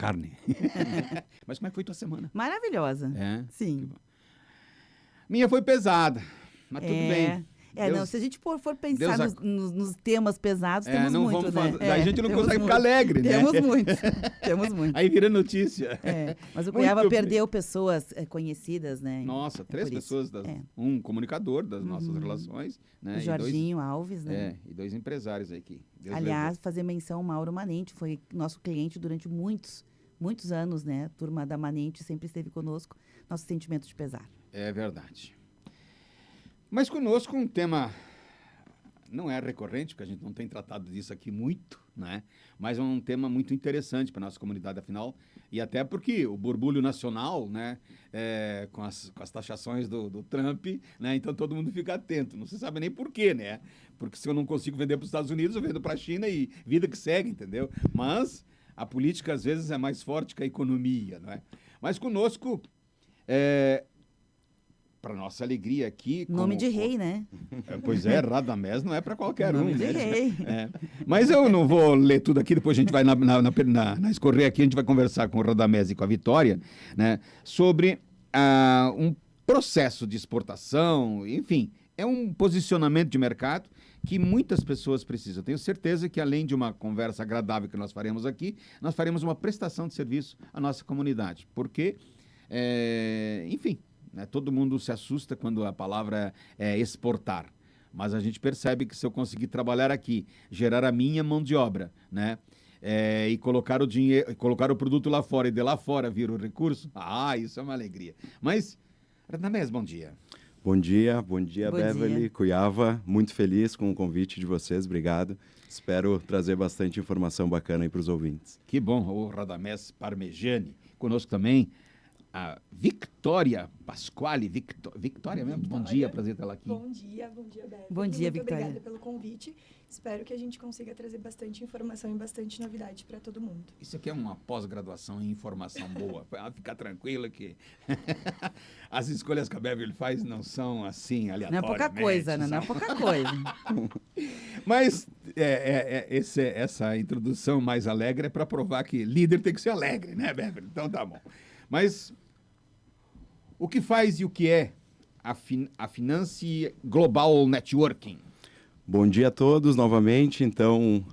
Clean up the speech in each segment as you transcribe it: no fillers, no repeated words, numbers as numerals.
carne. Mas como é que foi tua semana? Maravilhosa. É? Sim. Minha foi pesada, mas tudo bem. Deus, não, se a gente for Deus pensar nos temas pesados, temos não muito, vamos né? fazer, a gente não temos consegue muito. ficar alegre, né? Temos muitos, temos muitos. Aí vira notícia. Mas o Muito Cuiabá bem. perdeu pessoas conhecidas, né? Nossa, 3 por isso. pessoas, um comunicador das nossas relações, né? O Jorginho Alves, né? E 2 empresários aí que Deus Aliás, levou. fazer menção ao Mauro Manente, foi nosso cliente durante muitos anos, né? A turma da Manente sempre esteve conosco. Nosso sentimento de pesar. É verdade. Mas conosco um tema não é recorrente, porque a gente não tem tratado disso aqui muito, né? Mas é um tema muito interessante para a nossa comunidade, afinal, e até porque o borbulho nacional, né, com as taxações do Trump, né, então todo mundo fica atento, não se sabe nem por quê, né? Porque se eu não consigo vender para os Estados Unidos, eu vendo para a China e vida que segue, entendeu? Mas a política, às vezes, é mais forte que a economia, não é? Mas conosco, para nossa alegria aqui... Nome de rei, né? Pois é, Radamés não é para qualquer Nome um, de né? rei. Mas eu não vou ler tudo aqui, depois a gente vai na escorrer aqui, a gente vai conversar com o Radamés e com a Vitória, né, sobre um processo de exportação, enfim, é um posicionamento de mercado que muitas pessoas precisam. Tenho certeza que, além de uma conversa agradável que nós faremos aqui, nós faremos uma prestação de serviço à nossa comunidade, porque, enfim... Todo mundo se assusta quando a palavra é exportar, mas a gente percebe que se eu conseguir trabalhar aqui, gerar a minha mão de obra, né, e colocar o dinheiro, colocar o produto lá fora e de lá fora vir o recurso, isso é uma alegria. Mas, Radamés, bom dia. Bom dia, Beverly, Cuiabá, muito feliz com o convite de vocês, obrigado. Espero trazer bastante informação bacana aí para os ouvintes. Que bom, o Radamés Parmegiani, conosco também. A Vitória Pasquale, Vitória mesmo? Bom dia, prazer estar aqui. Bom dia, Beverly. Bom dia, Muito Vitória. obrigada pelo convite. Espero que a gente consiga trazer bastante informação e bastante novidade para todo mundo. Isso aqui é uma pós-graduação em informação boa. Ficar tranquila que as escolhas que a Beverly faz não são assim aleatórias. Não é pouca coisa, né? Não é pouca coisa. Mas essa introdução mais alegre é para provar que líder tem que ser alegre, né, Beverly? Então tá bom. Mas o que faz e o que é a Finance Global Networking? Bom dia a todos novamente. Então,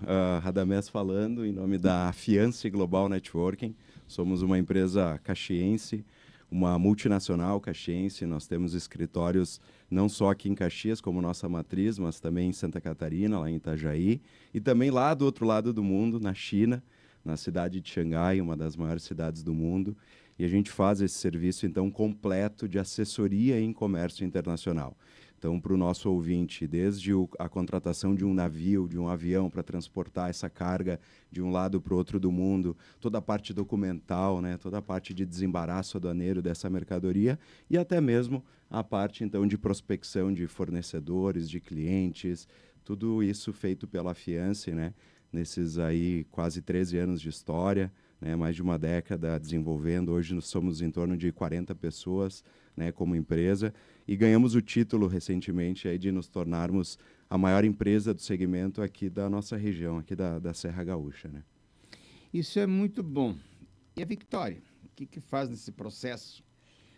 Radamés falando em nome da Fiance Global Networking. Somos uma empresa caxiense, uma multinacional caxiense. Nós temos escritórios não só aqui em Caxias, como nossa matriz, mas também em Santa Catarina, lá em Itajaí. E também lá do outro lado do mundo, na China, na cidade de Xangai, uma das maiores cidades do mundo. E a gente faz esse serviço, então, completo de assessoria em comércio internacional. Então, para o nosso ouvinte, desde a contratação de um navio, de um avião para transportar essa carga de um lado para o outro do mundo, toda a parte documental, né, toda a parte de desembaraço aduaneiro dessa mercadoria e até mesmo a parte, então, de prospecção de fornecedores, de clientes, tudo isso feito pela Fiance, né, nesses aí quase 13 anos de história, né, mais de uma década desenvolvendo. Hoje nós somos em torno de 40 pessoas, né, como empresa, e ganhamos o título recentemente aí de nos tornarmos a maior empresa do segmento aqui da nossa região, aqui da Serra Gaúcha, né? Isso é muito bom. E a Vitória, o que faz nesse processo?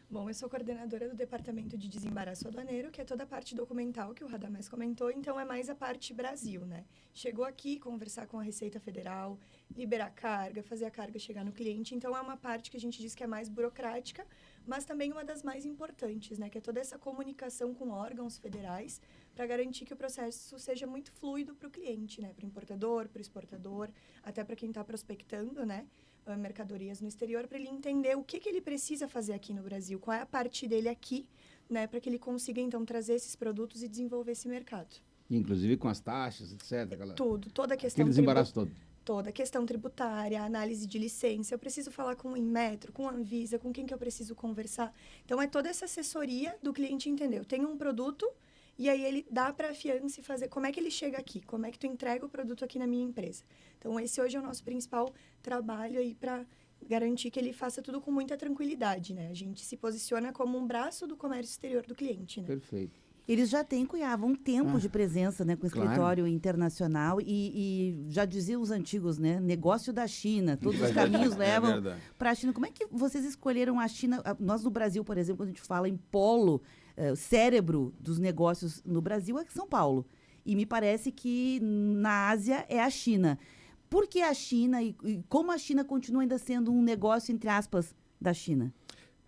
Bom, eu sou coordenadora do Departamento de Desembaraço Aduaneiro, que é toda a parte documental que o Radamés comentou, então é mais a parte Brasil, né? Chegou aqui conversar com a Receita Federal, liberar carga, fazer a carga chegar no cliente, então é uma parte que a gente diz que é mais burocrática, mas também uma das mais importantes, né? Que é toda essa comunicação com órgãos federais para garantir que o processo seja muito fluido para o cliente, né? Para o importador, para o exportador, até para quem está prospectando, né? Mercadorias no exterior, para ele entender o que ele precisa fazer aqui no Brasil, qual é a parte dele aqui, né, para que ele consiga, então, trazer esses produtos e desenvolver esse mercado. Inclusive com as taxas, etc. Tudo, toda a questão... Aquele desembaraço todo. Toda a questão tributária, análise de licença, eu preciso falar com o Inmetro, com a Anvisa, com quem que eu preciso conversar. Então, é toda essa assessoria do cliente entender. Eu tenho um produto... E aí ele dá para a Fiance fazer como é que ele chega aqui, como é que tu entrega o produto aqui na minha empresa. Então, esse hoje é o nosso principal trabalho aí para garantir que ele faça tudo com muita tranquilidade, né? A gente se posiciona como um braço do comércio exterior do cliente, né? Perfeito. Eles já têm, Cuiabá, um tempo de presença, né, com Claro. escritório internacional e já diziam os antigos, né, negócio da China, todos os caminhos levam verdade. para a China. Como é que vocês escolheram a China? Nós no Brasil, por exemplo, quando a gente fala em polo, cérebro dos negócios no Brasil é São Paulo. E me parece que na Ásia é a China. Por que a China e como a China continua ainda sendo um negócio, entre aspas, da China?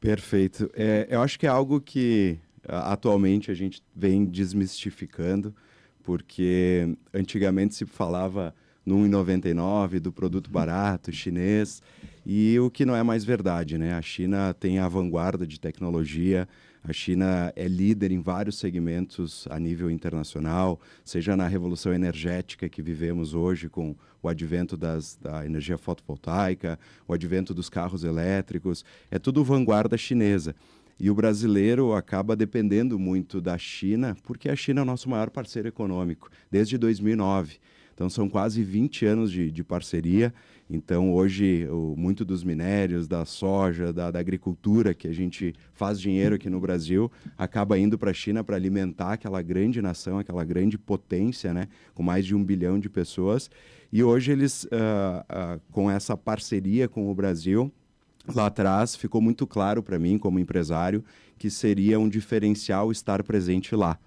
Perfeito. Eu acho que é algo que atualmente a gente vem desmistificando, porque antigamente se falava no 1,99 do produto barato chinês, e o que não é mais verdade, né? A China tem a vanguarda de tecnologia, a China é líder em vários segmentos a nível internacional, seja na revolução energética que vivemos hoje com o advento da energia fotovoltaica, o advento dos carros elétricos, é tudo vanguarda chinesa. E o brasileiro acaba dependendo muito da China, porque a China é o nosso maior parceiro econômico, desde 2009. Então, são quase 20 anos de parceria. Então, hoje, muito dos minérios, da soja, da agricultura que a gente faz dinheiro aqui no Brasil, acaba indo para a China para alimentar aquela grande nação, aquela grande potência, né, com mais de 1 bilhão de pessoas. E hoje, eles, com essa parceria com o Brasil, lá atrás ficou muito claro para mim, como empresário, que seria um diferencial estar presente lá.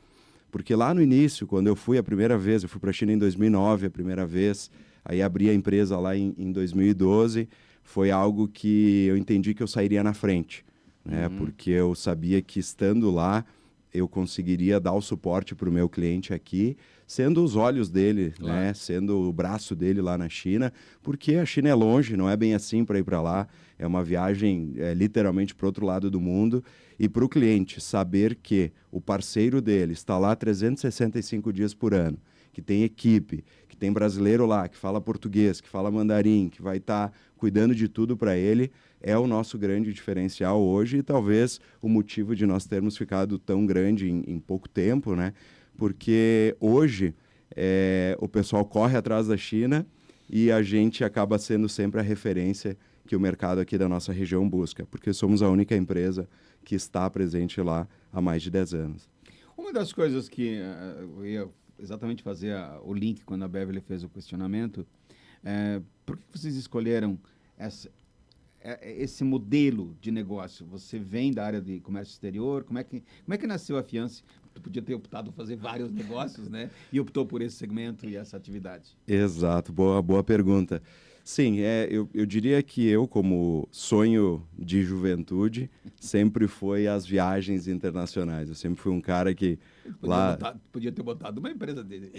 Porque lá no início, quando eu fui a primeira vez, eu fui para a China em 2009, a primeira vez, aí abri a empresa lá em 2012, foi algo que eu entendi que eu sairia na frente, né? Porque eu sabia que estando lá, eu conseguiria dar o suporte para o meu cliente aqui, sendo os olhos dele, Claro. né? Sendo o braço dele lá na China, porque a China é longe, não é bem assim para ir para lá, é uma viagem literalmente para o outro lado do mundo, e para o cliente saber que o parceiro dele está lá 365 dias por ano, que tem equipe, que tem brasileiro lá, que fala português, que fala mandarim, que vai estar cuidando de tudo para ele, é o nosso grande diferencial hoje e talvez o motivo de nós termos ficado tão grande em pouco tempo, né? Porque hoje o pessoal corre atrás da China e a gente acaba sendo sempre a referência que o mercado aqui da nossa região busca, porque somos a única empresa que está presente lá há mais de 10 anos. Uma das coisas que eu ia exatamente fazer o link quando a Beverly fez o questionamento, por que vocês escolheram esse modelo de negócio? Você vem da área de comércio exterior, como é que nasceu a Fiance? Tu podia ter optado por fazer vários negócios, né? E optou por esse segmento e essa atividade. Exato, boa pergunta. Sim, eu diria que eu, como sonho de juventude, sempre foi as viagens internacionais. Eu sempre fui um cara que Podia ter botado uma empresa de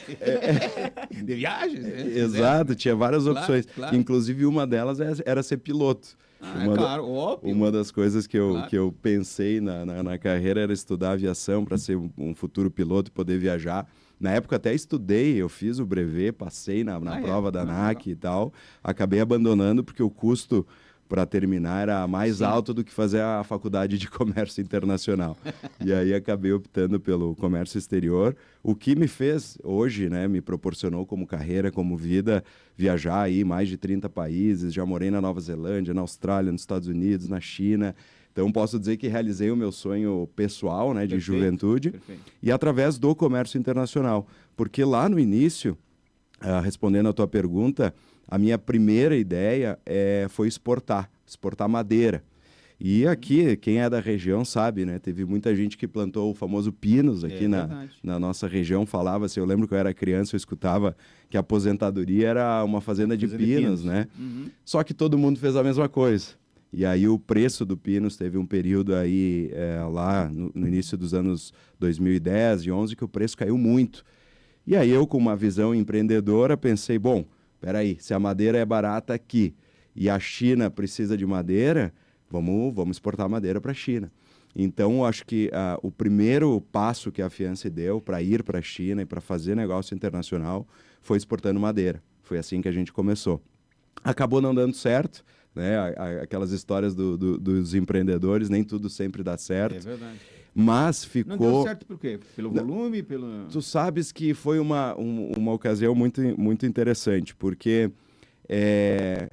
viagens. Né? Exato, tinha várias Claro, opções. claro. Inclusive, uma delas era ser piloto. Claro, óbvio. Uma das coisas que Claro. eu pensei na carreira era estudar aviação para ser um futuro piloto e poder viajar. Na época até estudei, eu fiz o brevet, passei na prova da ANAC e tal. Acabei abandonando porque o custo para terminar era mais alto do que fazer a faculdade de comércio internacional. E aí acabei optando pelo comércio exterior, o que me fez hoje, né, me proporcionou como carreira, como vida, viajar aí mais de 30 países, já morei na Nova Zelândia, na Austrália, nos Estados Unidos, na China. Então, posso dizer que realizei o meu sonho pessoal, né, de juventude, Perfeito. e através do comércio internacional. Porque lá no início, respondendo a tua pergunta, a minha primeira ideia foi exportar madeira. E aqui, quem é da região sabe, né? Teve muita gente que plantou o famoso pinos aqui na nossa região, falava assim, eu lembro que eu era criança, eu escutava que a aposentadoria era uma fazenda de pinos, né? Uhum. Só que todo mundo fez a mesma coisa. E aí o preço do pinos teve um período aí lá no início dos anos 2010 e 11 que o preço caiu muito. E aí eu, com uma visão empreendedora, pensei, bom, peraí, se a madeira é barata aqui e a China precisa de madeira, vamos exportar madeira para a China. Então, acho que o primeiro passo que a Fiance deu para ir para a China e para fazer negócio internacional foi exportando madeira. Foi assim que a gente começou. Acabou não dando certo, né? Aquelas histórias dos empreendedores, nem tudo sempre dá certo. É verdade. Mas ficou... Não deu certo por quê? Pelo volume? Tu sabes que foi uma ocasião muito, muito interessante, porque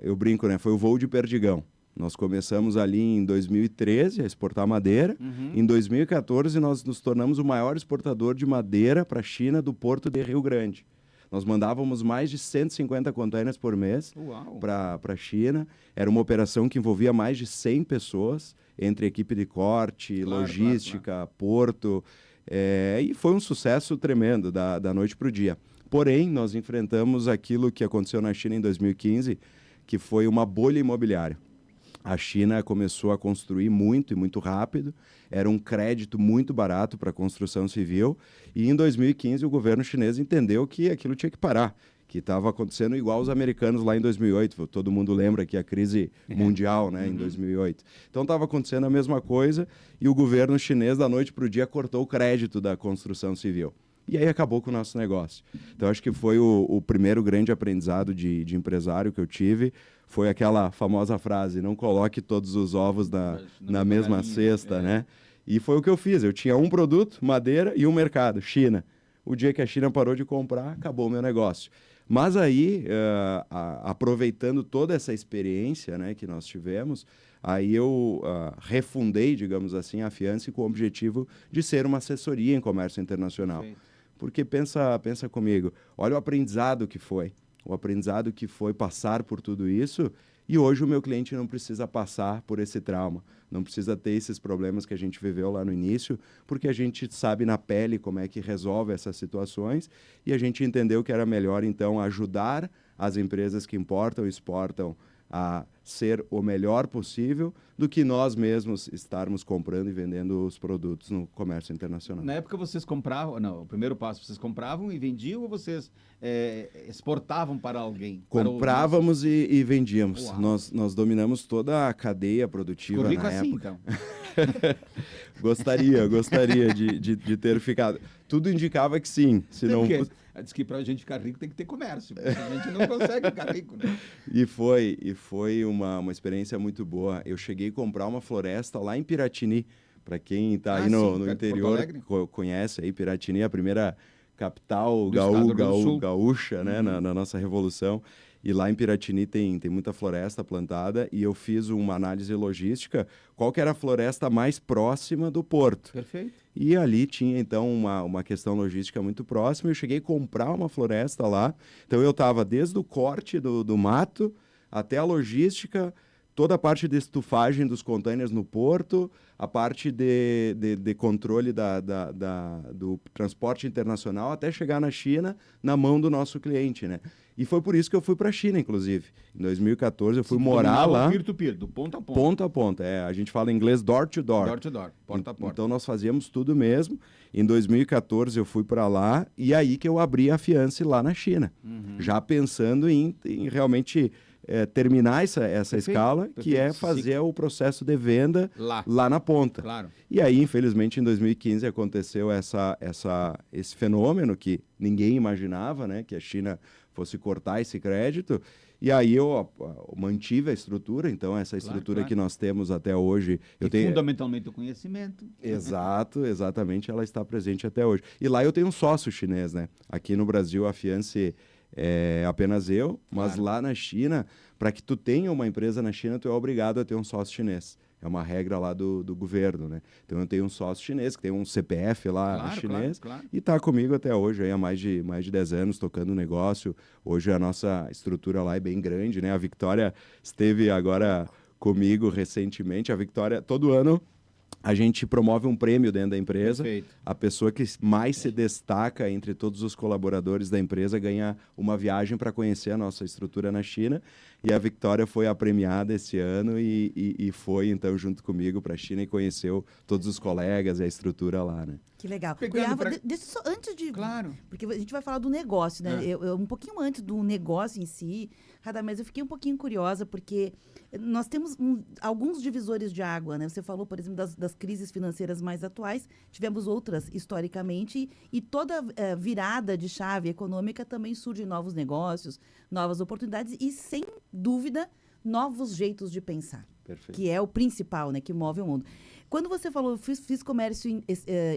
eu brinco, né? Foi o voo de perdigão. Nós começamos ali em 2013 a exportar madeira. Em 2014, nós nos tornamos o maior exportador de madeira para a China do Porto de Rio Grande. Nós mandávamos mais de 150 containers por mês para a China. Era uma operação que envolvia mais de 100 pessoas, entre equipe de corte, logística, porto. E foi um sucesso tremendo, da noite para o dia. Porém, nós enfrentamos aquilo que aconteceu na China em 2015, que foi uma bolha imobiliária. A China começou a construir muito e muito rápido, era um crédito muito barato para a construção civil, e em 2015 o governo chinês entendeu que aquilo tinha que parar, que estava acontecendo igual os americanos lá em 2008. Todo mundo lembra que a crise mundial, né, em 2008. Então estava acontecendo a mesma coisa, e o governo chinês, da noite para o dia, cortou o crédito da construção civil. E aí acabou com o nosso negócio. Então, acho que foi o primeiro grande aprendizado de empresário que eu tive. Foi aquela famosa frase, não coloque todos os ovos na mesma cesta, né? E foi o que eu fiz. Eu tinha um produto, madeira, e um mercado, China. O dia que a China parou de comprar, acabou o meu negócio. Mas aí, aproveitando toda essa experiência, né, que nós tivemos, aí eu refundei, digamos assim, a Fiance com o objetivo de ser uma assessoria em comércio internacional. Perfeito. Porque pensa comigo, olha o aprendizado que foi. O aprendizado que foi passar por tudo isso, e hoje o meu cliente não precisa passar por esse trauma, não precisa ter esses problemas que a gente viveu lá no início, porque a gente sabe na pele como é que resolve essas situações, e a gente entendeu que era melhor, então, ajudar as empresas que importam e exportam a ser o melhor possível do que nós mesmos estarmos comprando e vendendo os produtos no comércio internacional. Na época vocês compravam, não, o primeiro passo, vocês compravam e vendiam, ou vocês exportavam para alguém? Comprávamos e vendíamos. Nós dominamos toda a cadeia produtiva Ficou rico na assim, época. Então. Gostaria de ter ficado. Tudo indicava que sim. Se não... Diz que para a gente ficar rico tem que ter comércio. A gente não consegue ficar rico, né? E foi uma experiência muito boa. Eu cheguei a comprar uma floresta lá em Piratini. Para quem está aí no interior, conhece aí, Piratini é a primeira capital gaúcha, né, na nossa revolução. E lá em Piratini tem muita floresta plantada, e eu fiz uma análise logística, qual que era a floresta mais próxima do porto. Perfeito. E ali tinha, então, uma questão logística muito próxima. Eu cheguei a comprar uma floresta lá, então eu estava desde o corte do mato até a logística, toda a parte de estufagem dos containers no porto, a parte de controle do transporte internacional, até chegar na China, na mão do nosso cliente, né? E foi por isso que eu fui para a China, inclusive. Em 2014, eu fui morar lá. Peer-to-peer, do ponto a ponto. Ponto a ponto. A gente fala em inglês door to door. Door to door, porta a porta. Então, nós fazíamos tudo mesmo. Em 2014, eu fui para lá, e aí que eu abri a Fiance lá na China. Já pensando em realmente terminar essa escala, que é fazer o processo de venda lá na ponta. Claro. E aí, infelizmente, em 2015 aconteceu esse fenômeno que ninguém imaginava, né, que a China fosse cortar esse crédito. E aí eu mantive a estrutura, então essa estrutura que nós temos até hoje... Fundamentalmente o conhecimento. Exatamente, ela está presente até hoje. E lá eu tenho um sócio chinês, né? Aqui no Brasil a Fiance é apenas eu, mas lá na China, para que tu tenha uma empresa na China, tu é obrigado a ter um sócio chinês. É uma regra lá do governo, né? Então eu tenho um sócio chinês, que tem um CPF lá chinês, e está comigo até hoje, aí, há mais de 10 anos, tocando o negócio. Hoje a nossa estrutura lá é bem grande, né? A Victoria esteve agora comigo recentemente. A Victoria, todo ano, a gente promove um prêmio dentro da empresa. Perfeito. A pessoa que mais se destaca entre todos os colaboradores da empresa ganha uma viagem para conhecer a nossa estrutura na China. E a Victoria foi a premiada esse ano e foi, então, junto comigo para a China e conheceu todos os colegas e a estrutura lá, né? Que legal. Deixa só, antes de... Claro. Porque a gente vai falar do negócio, né? Um pouquinho antes do negócio em si, Radamés, eu fiquei um pouquinho curiosa, porque nós temos alguns divisores de água, né? Você falou, por exemplo, das crises financeiras mais atuais, tivemos outras historicamente, e toda virada de chave econômica também surge novos negócios, novas oportunidades, e sem dúvida novos jeitos de pensar. Perfeito. Que é o principal, né, que move o mundo. Quando você falou, fiz comércio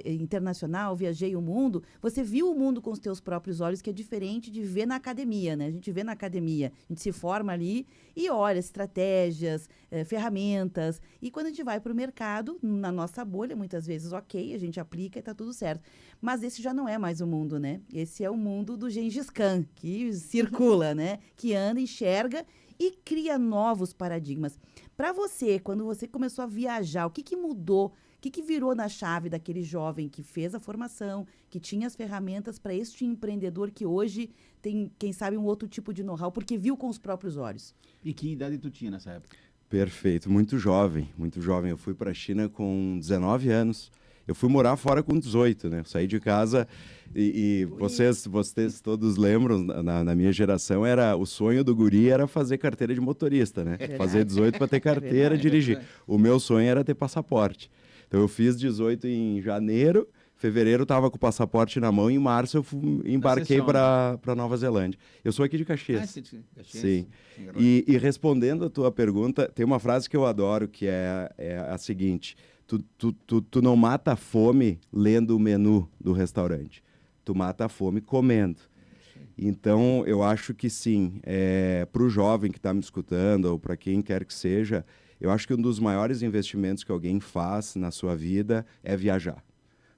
internacional, viajei o mundo, você viu o mundo com os teus próprios olhos, que é diferente de ver na academia, né? A gente vê na academia, a gente se forma ali e olha estratégias, ferramentas. E quando a gente vai para o mercado, na nossa bolha, muitas vezes, ok, a gente aplica e está tudo certo. Mas esse já não é mais o mundo, né? Esse é o mundo do Gengis Khan, que circula, né? Que anda, enxerga e cria novos paradigmas. Para você, quando você começou a viajar, o que mudou? O que virou na chave daquele jovem que fez a formação, que tinha as ferramentas para este empreendedor que hoje tem, quem sabe, um outro tipo de know-how, porque viu com os próprios olhos? E que idade tu tinha nessa época? Perfeito, muito jovem, muito jovem. Eu fui para a China com 19 anos. Eu fui morar fora com 18, né? Eu saí de casa e vocês todos lembram, na minha geração, o sonho do guri era fazer carteira de motorista, né? Fazer 18 para ter carteira, dirigir. O meu sonho era ter passaporte. Então eu fiz 18 em janeiro, fevereiro estava com o passaporte na mão, e em março eu embarquei para Nova Zelândia. Eu sou aqui de Caxias. Sim. E respondendo a tua pergunta, tem uma frase que eu adoro, que é a seguinte: tu não mata a fome lendo o menu do restaurante, tu mata a fome comendo. Então, eu acho que sim, para o jovem que está me escutando, ou para quem quer que seja, eu acho que um dos maiores investimentos que alguém faz na sua vida é viajar.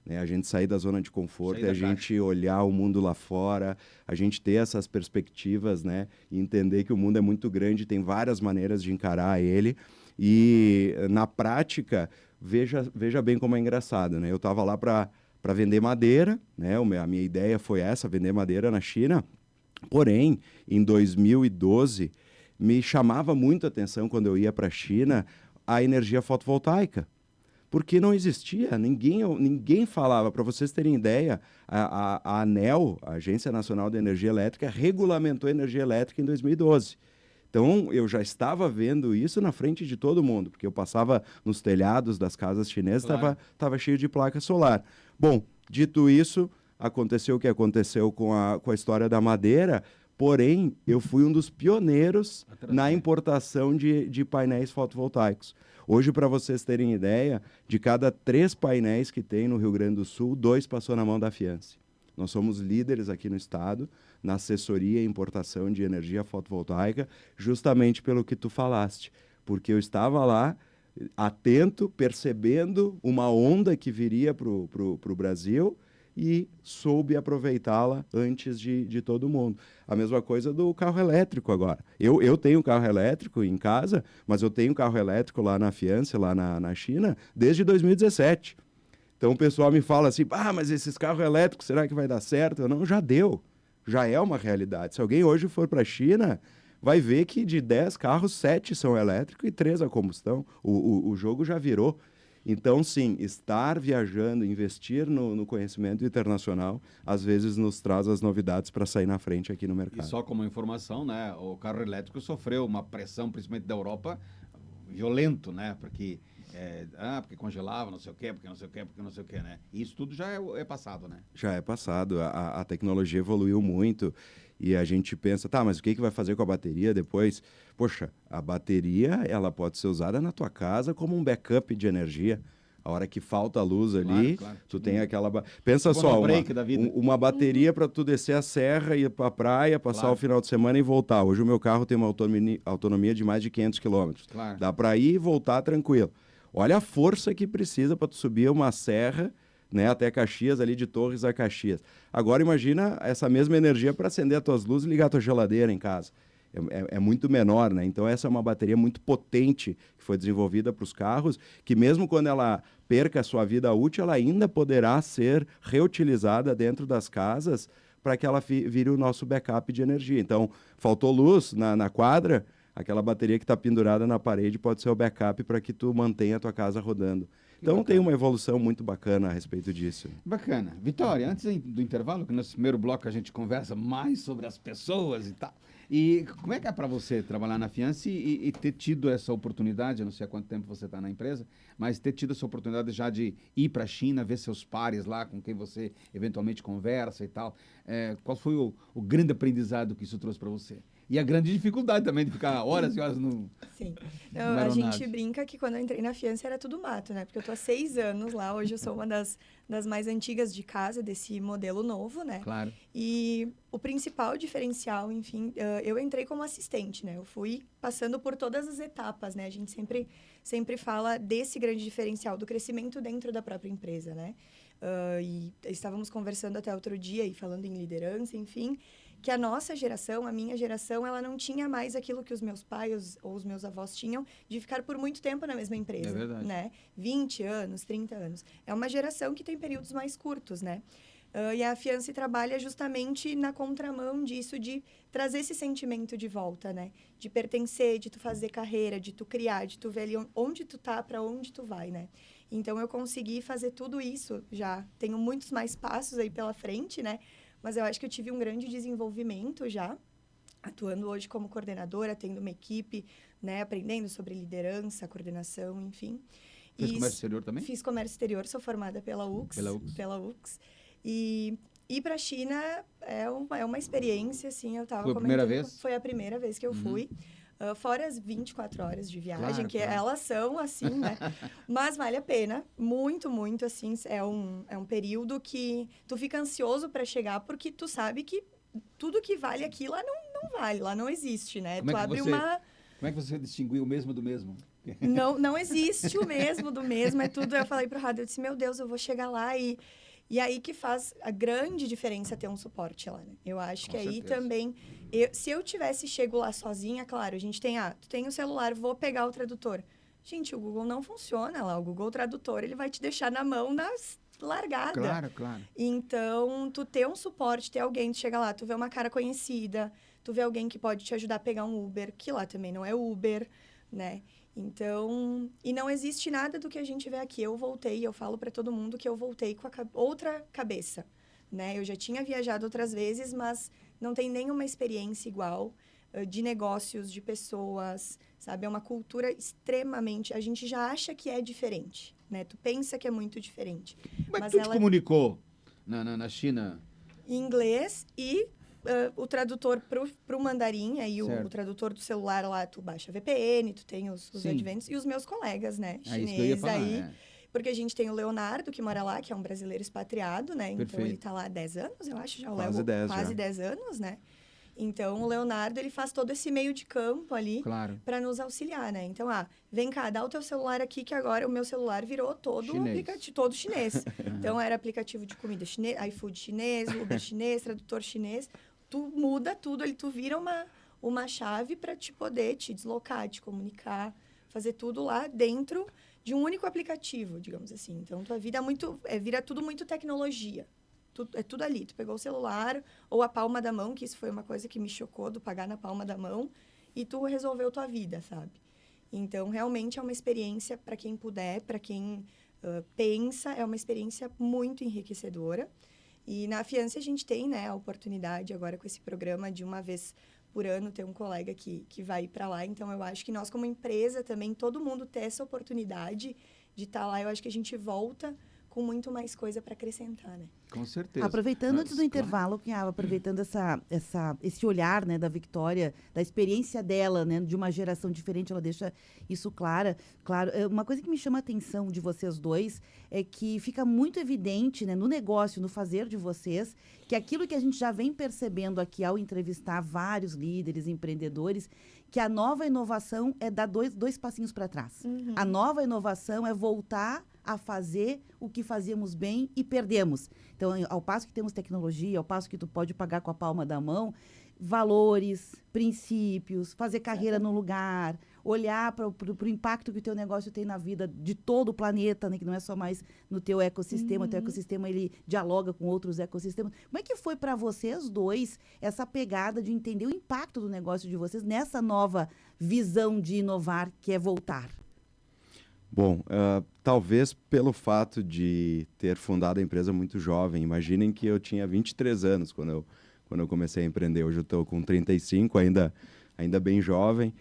Né? A gente sair da zona de conforto, a gente olhar o mundo lá fora, a gente ter essas perspectivas, né? E entender que o mundo é muito grande, tem várias maneiras de encarar ele. E, na prática, veja bem como é engraçado, né? Eu estava lá para vender madeira, né? A minha ideia foi essa, vender madeira na China. Porém, em 2012, me chamava muito a atenção, quando eu ia para a China, a energia fotovoltaica. Porque não existia, ninguém falava. Para vocês terem ideia, a ANEEL, a Agência Nacional de Energia Elétrica, regulamentou a energia elétrica em 2012. Então, eu já estava vendo isso na frente de todo mundo, porque eu passava nos telhados das casas chinesas, estava cheio de placa solar. Bom, dito isso, aconteceu o que aconteceu com a história da madeira, porém, eu fui um dos pioneiros na importação de painéis fotovoltaicos. Hoje, para vocês terem ideia, de cada 3 painéis que tem no Rio Grande do Sul, 2 passou na mão da Fiance. Nós somos líderes aqui no estado na assessoria e importação de energia fotovoltaica, justamente pelo que tu falaste, porque eu estava lá atento, percebendo uma onda que viria para o Brasil e soube aproveitá-la antes de todo mundo. A mesma coisa do carro elétrico agora. Eu tenho carro elétrico em casa, mas eu tenho carro elétrico lá na Fiance, lá na China, desde 2017. Então o pessoal me fala assim, mas esses carros elétricos, será que vai dar certo? Não, já deu. Já é uma realidade. Se alguém hoje for para a China, vai ver que de 10 carros, 7 são elétricos e 3 a combustão. O jogo já virou. Então, sim, estar viajando, investir no conhecimento internacional, às vezes nos traz as novidades para sair na frente aqui no mercado. E só como informação, né, o carro elétrico sofreu uma pressão, principalmente da Europa, violento, né, porque congelava, não sei o quê, porque não sei o quê, porque não sei o quê, né? E isso tudo já é passado, né? Já é passado. A tecnologia evoluiu muito e a gente pensa, mas o que vai fazer com a bateria depois? Poxa, a bateria, ela pode ser usada na tua casa como um backup de energia. A hora que falta a luz ali, claro. Tu tem aquela... Pensa só, uma bateria para tu descer a serra, ir para a praia, passar o final de semana e voltar. Hoje o meu carro tem uma autonomia de mais de 500 quilômetros. Claro. Dá para ir e voltar tranquilo. Olha a força que precisa para tu subir uma serra, né, até Caxias, ali de Torres a Caxias. Agora imagina essa mesma energia para acender as tuas luzes e ligar a tua geladeira em casa. É muito menor, né? Então essa é uma bateria muito potente que foi desenvolvida para os carros, que mesmo quando ela perca a sua vida útil, ela ainda poderá ser reutilizada dentro das casas para que ela vire o nosso backup de energia. Então, faltou luz na quadra, aquela bateria que está pendurada na parede pode ser o backup para que tu mantenha a tua casa rodando. Então tem uma evolução muito bacana a respeito disso. Bacana. Vitória, antes do intervalo, que no primeiro bloco a gente conversa mais sobre as pessoas e tal. E como é que é para você trabalhar na Fiance e ter tido essa oportunidade, eu não sei há quanto tempo você está na empresa, mas ter tido essa oportunidade já de ir para a China, ver seus pares lá, com quem você eventualmente conversa e tal. Qual foi o grande aprendizado que isso trouxe para você? E a grande dificuldade também de ficar horas e horas no... Sim. Não Não, a era gente nada. brinca que quando eu entrei na Fiança era tudo mato, né? Porque eu tô há 6 anos lá. Hoje eu sou uma das mais antigas de casa desse modelo novo, né? Claro. E o principal diferencial, enfim, eu entrei como assistente, né? Eu fui passando por todas as etapas, né? A gente sempre fala desse grande diferencial, do crescimento dentro da própria empresa, né? E estávamos conversando até outro dia e falando em liderança, enfim, que a nossa geração, a minha geração, ela não tinha mais aquilo que os meus pais ou os meus avós tinham de ficar por muito tempo na mesma empresa, É verdade. né? 20 anos, 30 anos. É uma geração que tem períodos mais curtos, né? E a Fiança trabalha justamente na contramão disso, de trazer esse sentimento de volta, né? De pertencer, de tu fazer carreira, de tu criar, de tu ver ali onde tu tá, para onde tu vai, né? Então, eu consegui fazer tudo isso já. Tenho muitos mais passos aí pela frente, né? Mas eu acho que eu tive um grande desenvolvimento já, atuando hoje como coordenadora, tendo uma equipe, né? Aprendendo sobre liderança, coordenação, enfim. Fez E comércio exterior também? Fiz comércio exterior, sou formada pela UX. Pela UX. E ir para a China é uma experiência, assim, eu estava Foi a primeira comentando. vez? Foi a primeira vez que eu fui. Fora as 24 horas de viagem, Claro, que claro. elas são, assim, né? Mas vale a pena. Muito, muito, assim. É um período que tu fica ansioso para chegar, porque tu sabe que tudo que vale aqui lá não vale, lá não existe, né? Como é Tu que abre você- uma... Como é que você distinguiu o mesmo do mesmo? Não existe o mesmo do mesmo, é tudo. Eu falei pro Rado, eu disse, meu Deus, eu vou chegar lá e aí que faz a grande diferença ter um suporte lá, né? Eu acho Com que aí certeza. também, se eu tivesse chego lá sozinha, claro, a gente tem, tu tem o celular, vou pegar o tradutor. Gente, o Google não funciona lá, o Google Tradutor, ele vai te deixar na mão nas largada. Claro, claro. Então, tu ter um suporte, ter alguém, tu chega lá, tu vê uma cara conhecida, tu vê alguém que pode te ajudar a pegar um Uber, que lá também não é Uber, né? Então, e não existe nada do que a gente vê aqui. Eu voltei, eu falo para todo mundo que eu voltei com outra cabeça, né? Eu já tinha viajado outras vezes, mas não tem nenhuma experiência igual de negócios, de pessoas, sabe? É uma cultura extremamente... A gente já acha que é diferente, né? Tu pensa que é muito diferente. Como é que Mas tu te ela- comunicou na China? Em inglês e o tradutor pro mandarim, aí Certo. o tradutor do celular lá, tu baixa VPN, tu tem os Sim. adventos, e os meus colegas, né, É isso que eu ia chineses falar. aí, é. porque a gente tem o Leonardo, que mora lá, que é um brasileiro expatriado, né, então Perfeito. ele tá lá há 10 anos, eu acho, já o Quase Léo, 10 quase já. 10 anos, né, então o Leonardo, ele faz todo esse meio de campo ali, Claro. para nos auxiliar, né? Então, vem cá, dá o teu celular aqui, que agora o meu celular virou todo Chinês. aplicativo, todo chinês. Então, era aplicativo de comida chinês, iFood chinês, Uber chinês, tradutor chinês. Tu muda tudo ali, tu vira uma chave para te poder te deslocar, te comunicar, fazer tudo lá dentro de um único aplicativo, digamos assim. Então, tua vida vira tudo muito tecnologia. É tudo ali. Tu pegou o celular ou a palma da mão, que isso foi uma coisa que me chocou, do pagar na palma da mão, e tu resolveu tua vida, sabe? Então, realmente é uma experiência para quem puder, para quem pensa, é uma experiência muito enriquecedora. E na Fiança a gente tem, né, a oportunidade agora com esse programa de uma vez por ano ter um colega que vai para lá. Então, eu acho que nós como empresa também, todo mundo ter essa oportunidade de estar lá, eu acho que a gente volta com muito mais coisa para acrescentar, né? Com certeza. Aproveitando Mas, antes do claro. intervalo, aproveitando esse olhar, né, da Victória, da experiência dela, né, de uma geração diferente, ela deixa isso claro. Uma coisa que me chama a atenção de vocês dois é que fica muito evidente, né, no negócio, no fazer de vocês, que aquilo que a gente já vem percebendo aqui ao entrevistar vários líderes, empreendedores, que a nova inovação é dar dois passinhos para trás. Uhum. A nova inovação é voltar a fazer o que fazíamos bem e perdemos. Então, ao passo que temos tecnologia, ao passo que tu pode pagar com a palma da mão, valores, princípios, fazer carreira no lugar, olhar para o impacto que o teu negócio tem na vida de todo o planeta, né, que não é só mais no teu ecossistema. O teu ecossistema, ele dialoga com outros ecossistemas. Como é que foi para vocês dois essa pegada de entender o impacto do negócio de vocês nessa nova visão de inovar, que é voltar? Bom, talvez pelo fato de ter fundado a empresa muito jovem. Imaginem que eu tinha 23 anos quando eu comecei a empreender. Hoje eu estou com 35, ainda bem jovem.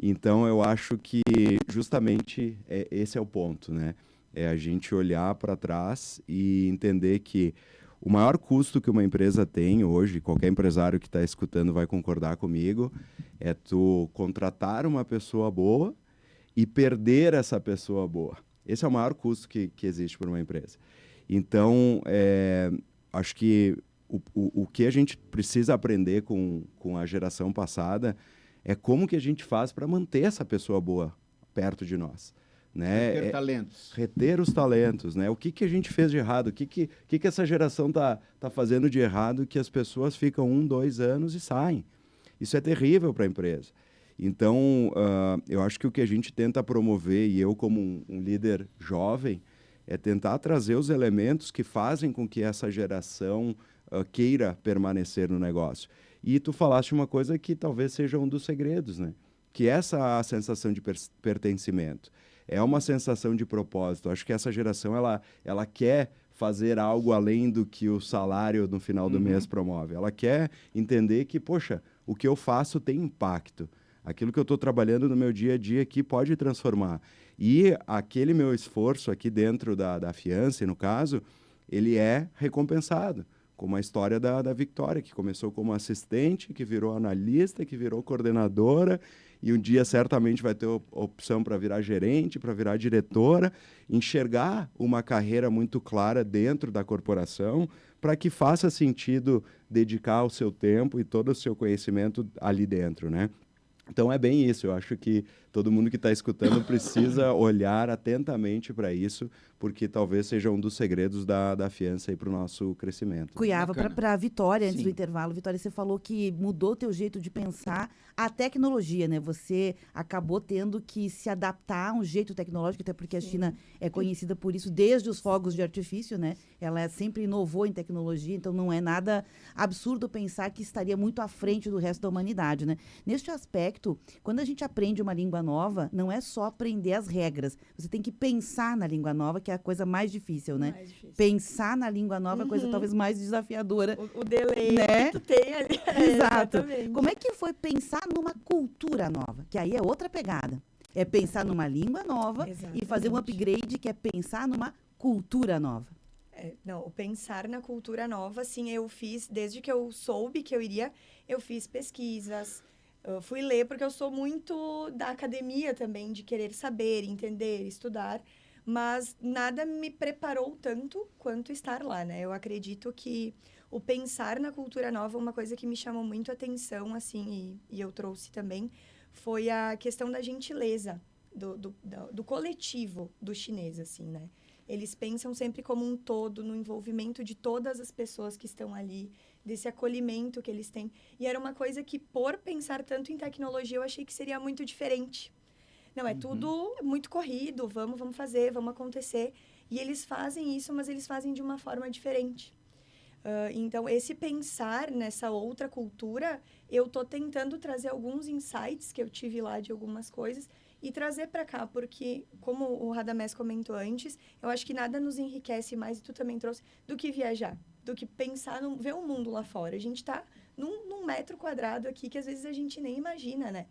Então, eu acho que justamente esse é o ponto, né? É a gente olhar para trás e entender que o maior custo que uma empresa tem hoje, qualquer empresário que está escutando vai concordar comigo, é tu contratar uma pessoa boa e perder essa pessoa boa. Esse é o maior custo que existe para uma empresa. Então, acho que o que a gente precisa aprender com a geração passada é como que a gente faz para manter essa pessoa boa perto de nós. Né? Reter talentos. Reter os talentos, né? O que a gente fez de errado? O que essa geração tá fazendo de errado que as pessoas ficam 1, 2 anos e saem? Isso é terrível para a empresa. Então, eu acho que o que a gente tenta promover, e eu como um líder jovem, é tentar trazer os elementos que fazem com que essa geração queira permanecer no negócio. E tu falaste uma coisa que talvez seja um dos segredos, né? Que é essa sensação de pertencimento. É uma sensação de propósito. Acho que essa geração, ela quer fazer algo além do que o salário no final do mês promove. Ela quer entender que, poxa, o que eu faço tem impacto. Aquilo que eu estou trabalhando no meu dia a dia aqui pode transformar. E aquele meu esforço aqui dentro da Fiance, no caso, ele é recompensado. Como a história da Victoria, que começou como assistente, que virou analista, que virou coordenadora, e um dia certamente vai ter opção para virar gerente, para virar diretora, enxergar uma carreira muito clara dentro da corporação, para que faça sentido dedicar o seu tempo e todo o seu conhecimento ali dentro, né? Então é bem isso, eu acho que todo mundo que está escutando precisa olhar atentamente para isso, porque talvez seja um dos segredos da Fiance para o nosso crescimento. Cuiava, para a Vitória, antes Sim. do intervalo, Vitória, você falou que mudou o teu jeito de pensar a tecnologia, né? Você acabou tendo que se adaptar a um jeito tecnológico, até porque a China é conhecida por isso desde os fogos de artifício, né? Ela sempre inovou em tecnologia, então não é nada absurdo pensar que estaria muito à frente do resto da humanidade, né? Neste aspecto, quando a gente aprende uma língua nova, não é só aprender as regras, você tem que pensar na língua nova, que é a coisa mais difícil, né? Mais difícil. Pensar na língua nova é a coisa talvez mais desafiadora. O delay Né? que tu tem ali. Exato. Exatamente. Como é que foi pensar numa cultura nova? Que aí é outra pegada. É pensar numa língua nova e fazer um Exatamente. upgrade, que é pensar numa cultura nova. Não, o pensar na cultura nova, assim, eu fiz, desde que eu soube que eu iria, eu fiz pesquisas, eu fui ler, porque eu sou muito da academia também, de querer saber, entender, estudar, mas nada me preparou tanto quanto estar lá, né? Eu acredito que o pensar na cultura nova, uma coisa que me chamou muito a atenção, assim, e eu trouxe também, foi a questão da gentileza, do coletivo do chinês, assim, né? Eles pensam sempre como um todo, no envolvimento de todas as pessoas que estão ali, desse acolhimento que eles têm. E era uma coisa que, por pensar tanto em tecnologia, eu achei que seria muito diferente. Não, é tudo muito corrido, vamos fazer, vamos acontecer. E eles fazem isso, mas eles fazem de uma forma diferente. Então, esse pensar nessa outra cultura, eu tô tentando trazer alguns insights que eu tive lá de algumas coisas e trazer para cá, porque, como o Radamés comentou antes, eu acho que nada nos enriquece mais, e tu também trouxe, do que viajar, do que pensar, ver o mundo lá fora. A gente tá num metro quadrado aqui que às vezes a gente nem imagina, né?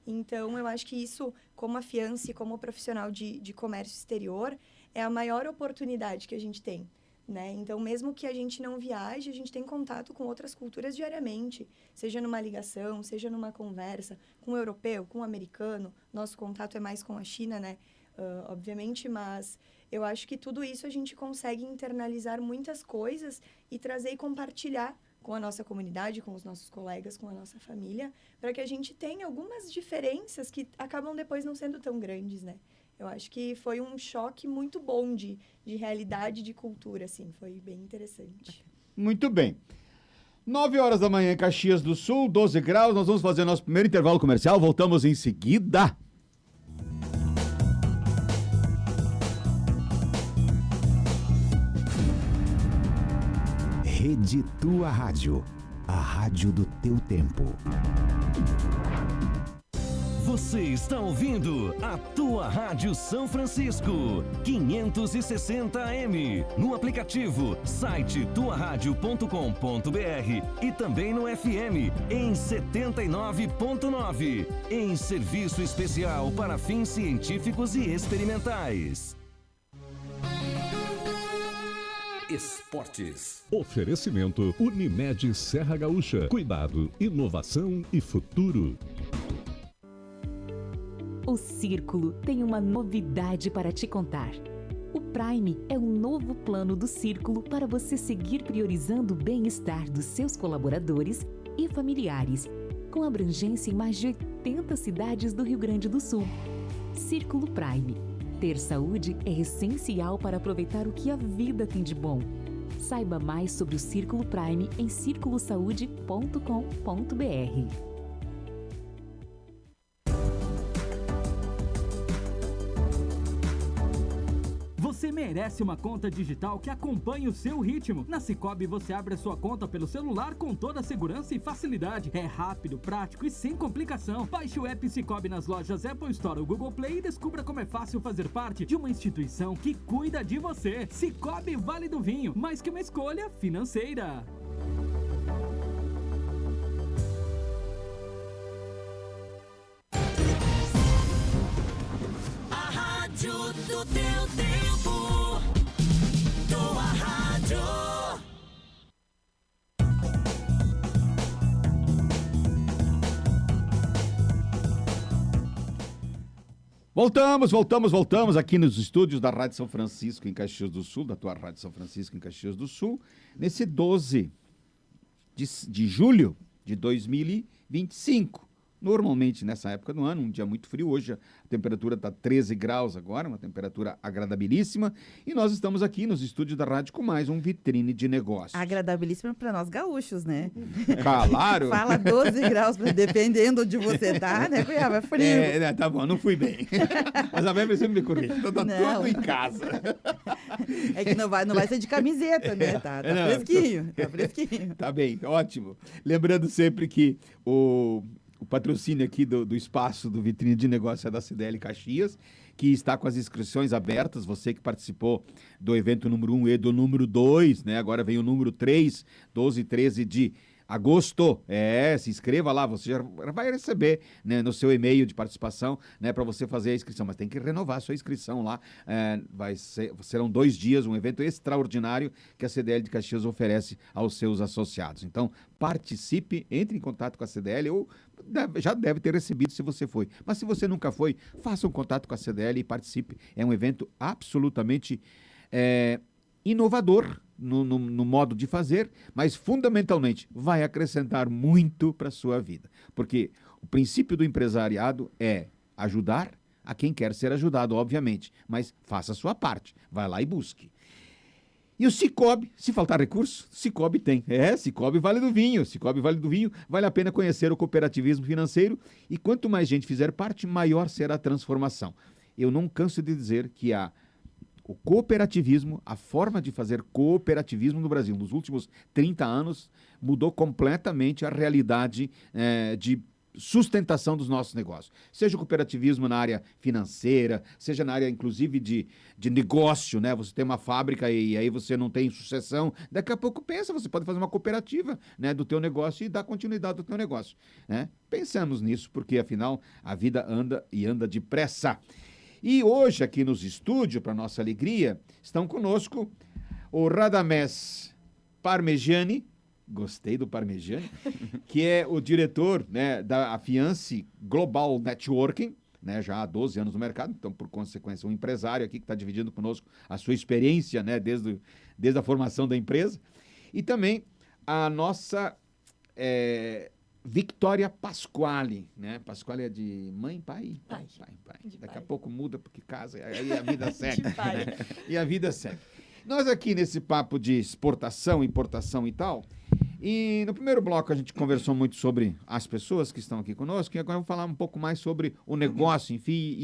Então, eu acho que isso, como a Fiance, como profissional de comércio exterior, é a maior oportunidade que a gente tem. Né? Então, mesmo que a gente não viaje, a gente tem contato com outras culturas diariamente, seja numa ligação, seja numa conversa, com o europeu, com o americano. Nosso contato é mais com a China, né? Obviamente, mas eu acho que tudo isso a gente consegue internalizar muitas coisas e trazer e compartilhar com a nossa comunidade, com os nossos colegas, com a nossa família, para que a gente tenha algumas diferenças que acabam depois não sendo tão grandes, né? Eu acho que foi um choque muito bom de realidade, de cultura, assim. Foi bem interessante. Muito bem. 9 horas da manhã em Caxias do Sul, 12 graus. Nós vamos fazer nosso primeiro intervalo comercial. Voltamos em seguida. Rede Tua Rádio, a rádio do teu tempo. Você está ouvindo a Tua Rádio São Francisco, 560 AM, no aplicativo, site tuaradio.com.br e também no FM, em 79.9, em serviço especial para fins científicos e experimentais. Esportes. Oferecimento Unimed Serra Gaúcha. Cuidado, inovação e futuro. O Círculo tem uma novidade para te contar. O Prime é um novo plano do Círculo para você seguir priorizando o bem-estar dos seus colaboradores e familiares, com abrangência em mais de 80 cidades do Rio Grande do Sul. Círculo Prime. Ter saúde é essencial para aproveitar o que a vida tem de bom. Saiba mais sobre o Círculo Prime em circulosaude.com.br. Você merece uma conta digital que acompanhe o seu ritmo. Na Sicoob você abre a sua conta pelo celular com toda a segurança e facilidade. É rápido, prático e sem complicação. Baixe o app Sicoob nas lojas Apple Store ou Google Play e descubra como é fácil fazer parte de uma instituição que cuida de você. Sicoob Vale do Vinho, mais que uma escolha financeira. A rádio do teu tempo. Tua rádio. Voltamos aqui nos estúdios da Rádio São Francisco em Caxias do Sul, da tua Rádio São Francisco em Caxias do Sul, nesse 12 de julho de 2025. Normalmente nessa época do ano, um dia muito frio, hoje a temperatura está 13 graus agora, uma temperatura agradabilíssima, e nós estamos aqui nos estúdios da rádio com mais um Vitrine de Negócios. Agradabilíssimo para nós gaúchos, né? Claro! Fala 12 graus, dependendo de você tá, né, Cuiabá? É frio. Tá bom, não fui bem. Mas a Bebe sempre me corrige, então tá tudo em casa. É que não vai ser de camiseta, né? Tá fresquinho, tá fresquinho. Tá bem, ótimo. Lembrando sempre que o patrocínio aqui do espaço do Vitrine de Negócio é da CDL Caxias, que está com as inscrições abertas. Você que participou do evento número 1 e do número 2, né? Agora vem o número 3, 12 e 13 de agosto. Se inscreva lá, você já vai receber, né, no seu e-mail de participação, né, para você fazer a inscrição, mas tem que renovar a sua inscrição lá. Serão 2 dias, um evento extraordinário que a CDL de Caxias oferece aos seus associados. Então, participe, entre em contato com a CDL, ou já deve ter recebido se você foi. Mas se você nunca foi, faça um contato com a CDL e participe. É um evento absolutamente inovador no modo de fazer, mas fundamentalmente vai acrescentar muito para a sua vida. Porque o princípio do empresariado é ajudar a quem quer ser ajudado, obviamente, mas faça a sua parte, vai lá e busque. E o Sicoob, se faltar recurso, Sicoob tem. Sicoob Vale do Vinho. Sicoob Vale do Vinho, vale a pena conhecer o cooperativismo financeiro, e quanto mais gente fizer parte, maior será a transformação. Eu não canso de dizer que o cooperativismo, a forma de fazer cooperativismo no Brasil nos últimos 30 anos, mudou completamente a realidade de sustentação dos nossos negócios. Seja o cooperativismo na área financeira, seja na área, inclusive, de negócio, né? Você tem uma fábrica e aí você não tem sucessão. Daqui a pouco você pode fazer uma cooperativa, né, do teu negócio e dar continuidade ao teu negócio, né? Pensamos nisso, porque, afinal, a vida anda depressa. E hoje, aqui nos estúdios, para nossa alegria, estão conosco o Radamés Parmegiani, gostei do Parmegiani, que é o diretor, né, da Afiance Global Networking, né, já há 12 anos no mercado, então, por consequência, um empresário aqui que está dividindo conosco a sua experiência, né, desde a formação da empresa. E também a nossa Victoria Pasquale, né? Pasquale é de mãe, pai? Pai. Daqui a pouco muda porque casa, aí a vida segue. Né? E a vida segue. Nós aqui nesse papo de exportação, importação e tal, e no primeiro bloco a gente conversou muito sobre as pessoas que estão aqui conosco, e agora vamos falar um pouco mais sobre o negócio, enfim,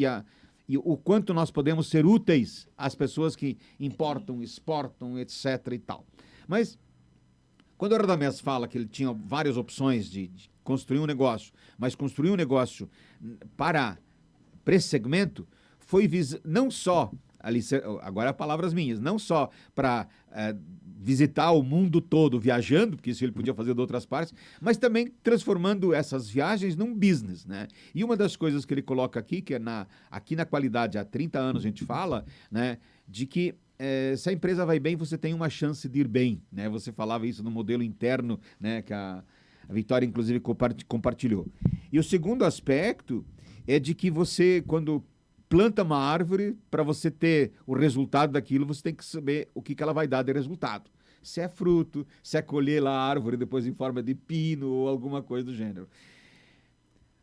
e o quanto nós podemos ser úteis às pessoas que importam, exportam, etc. e tal. Mas quando o Radamés fala que ele tinha várias opções de construir um negócio, mas construir um negócio para esse segmento, foi não só, agora palavras minhas, não só para visitar o mundo todo viajando, porque isso ele podia fazer de outras partes, mas também transformando essas viagens num business, né? E uma das coisas que ele coloca aqui, que é aqui na qualidade, há 30 anos a gente fala, né, de que se a empresa vai bem, você tem uma chance de ir bem, né? Você falava isso no modelo interno, né? Que a Vitória, inclusive, compartilhou. E o segundo aspecto é de que você, quando planta uma árvore, para você ter o resultado daquilo, você tem que saber o que ela vai dar de resultado. Se é fruto, se é colher lá a árvore depois em forma de pino ou alguma coisa do gênero.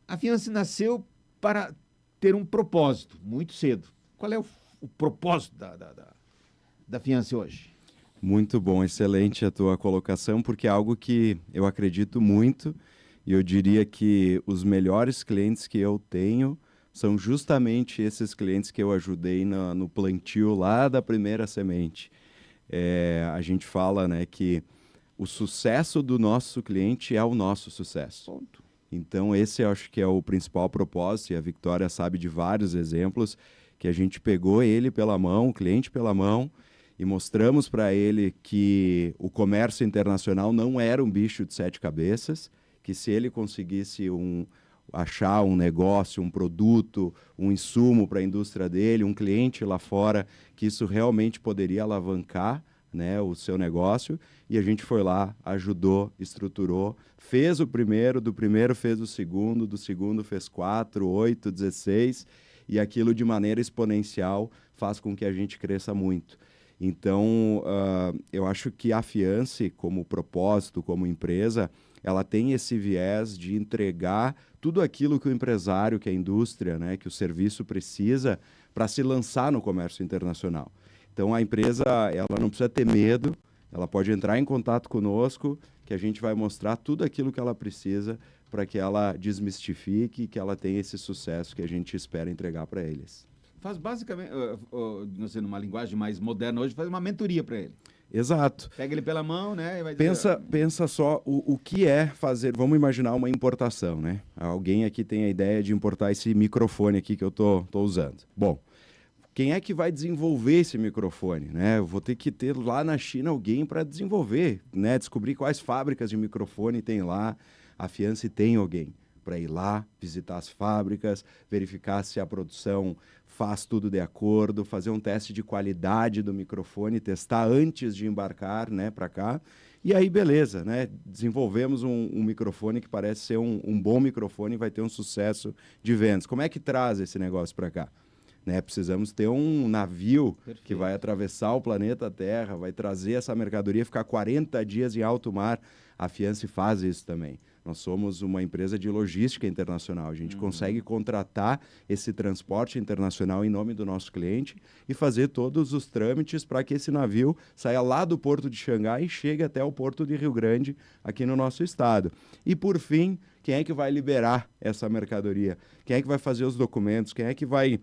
A Fiance nasceu para ter um propósito, muito cedo. Qual é o propósito da Fiance hoje? Muito bom, excelente a tua colocação, porque é algo que eu acredito muito e eu diria que os melhores clientes que eu tenho são justamente esses clientes que eu ajudei no plantio lá da primeira semente. A gente fala, né, que o sucesso do nosso cliente é o nosso sucesso. Ponto. Então esse eu acho que é o principal propósito, e a Victória sabe de vários exemplos que a gente pegou ele pela mão, o cliente pela mão, e mostramos para ele que o comércio internacional não era um bicho de 7 cabeças, que se ele conseguisse achar um negócio, um produto, um insumo para a indústria dele, um cliente lá fora, que isso realmente poderia alavancar, né, o seu negócio. E a gente foi lá, ajudou, estruturou, fez o primeiro, do primeiro fez o segundo, do segundo fez 4, 8, 16, e aquilo de maneira exponencial faz com que a gente cresça muito. Então, eu acho que a Fiance, como propósito, como empresa, ela tem esse viés de entregar tudo aquilo que o empresário, que a indústria, né, que o serviço precisa para se lançar no comércio internacional. Então, a empresa ela não precisa ter medo, ela pode entrar em contato conosco, que a gente vai mostrar tudo aquilo que ela precisa para que ela desmistifique, que ela tenha esse sucesso que a gente espera entregar para eles. Faz basicamente, não sei, numa linguagem mais moderna hoje, faz uma mentoria para ele. Exato. Pega ele pela mão, né? E vai dizer, Pensa só o que é fazer, vamos imaginar uma importação, né? Alguém aqui tem a ideia de importar esse microfone aqui que eu tô usando. Bom, quem é que vai desenvolver esse microfone, né? Eu vou ter que ter lá na China alguém para desenvolver, né? Descobrir quais fábricas de microfone tem lá. A Fiance tem alguém para ir lá, visitar as fábricas, verificar se a produção faz tudo de acordo, fazer um teste de qualidade do microfone, testar antes de embarcar, né, para cá. E aí, beleza, né? Desenvolvemos um microfone que parece ser um bom microfone e vai ter um sucesso de vendas. Como é que traz esse negócio para cá? Né? Precisamos ter um navio que vai atravessar o planeta Terra, vai trazer essa mercadoria, ficar 40 dias em alto mar. A Fiance faz isso também. Nós somos uma empresa de logística internacional. A gente consegue contratar esse transporte internacional em nome do nosso cliente e fazer todos os trâmites para que esse navio saia lá do porto de Xangai e chegue até o porto de Rio Grande, aqui no nosso estado. E, por fim, quem é que vai liberar essa mercadoria? Quem é que vai fazer os documentos? Quem é que vai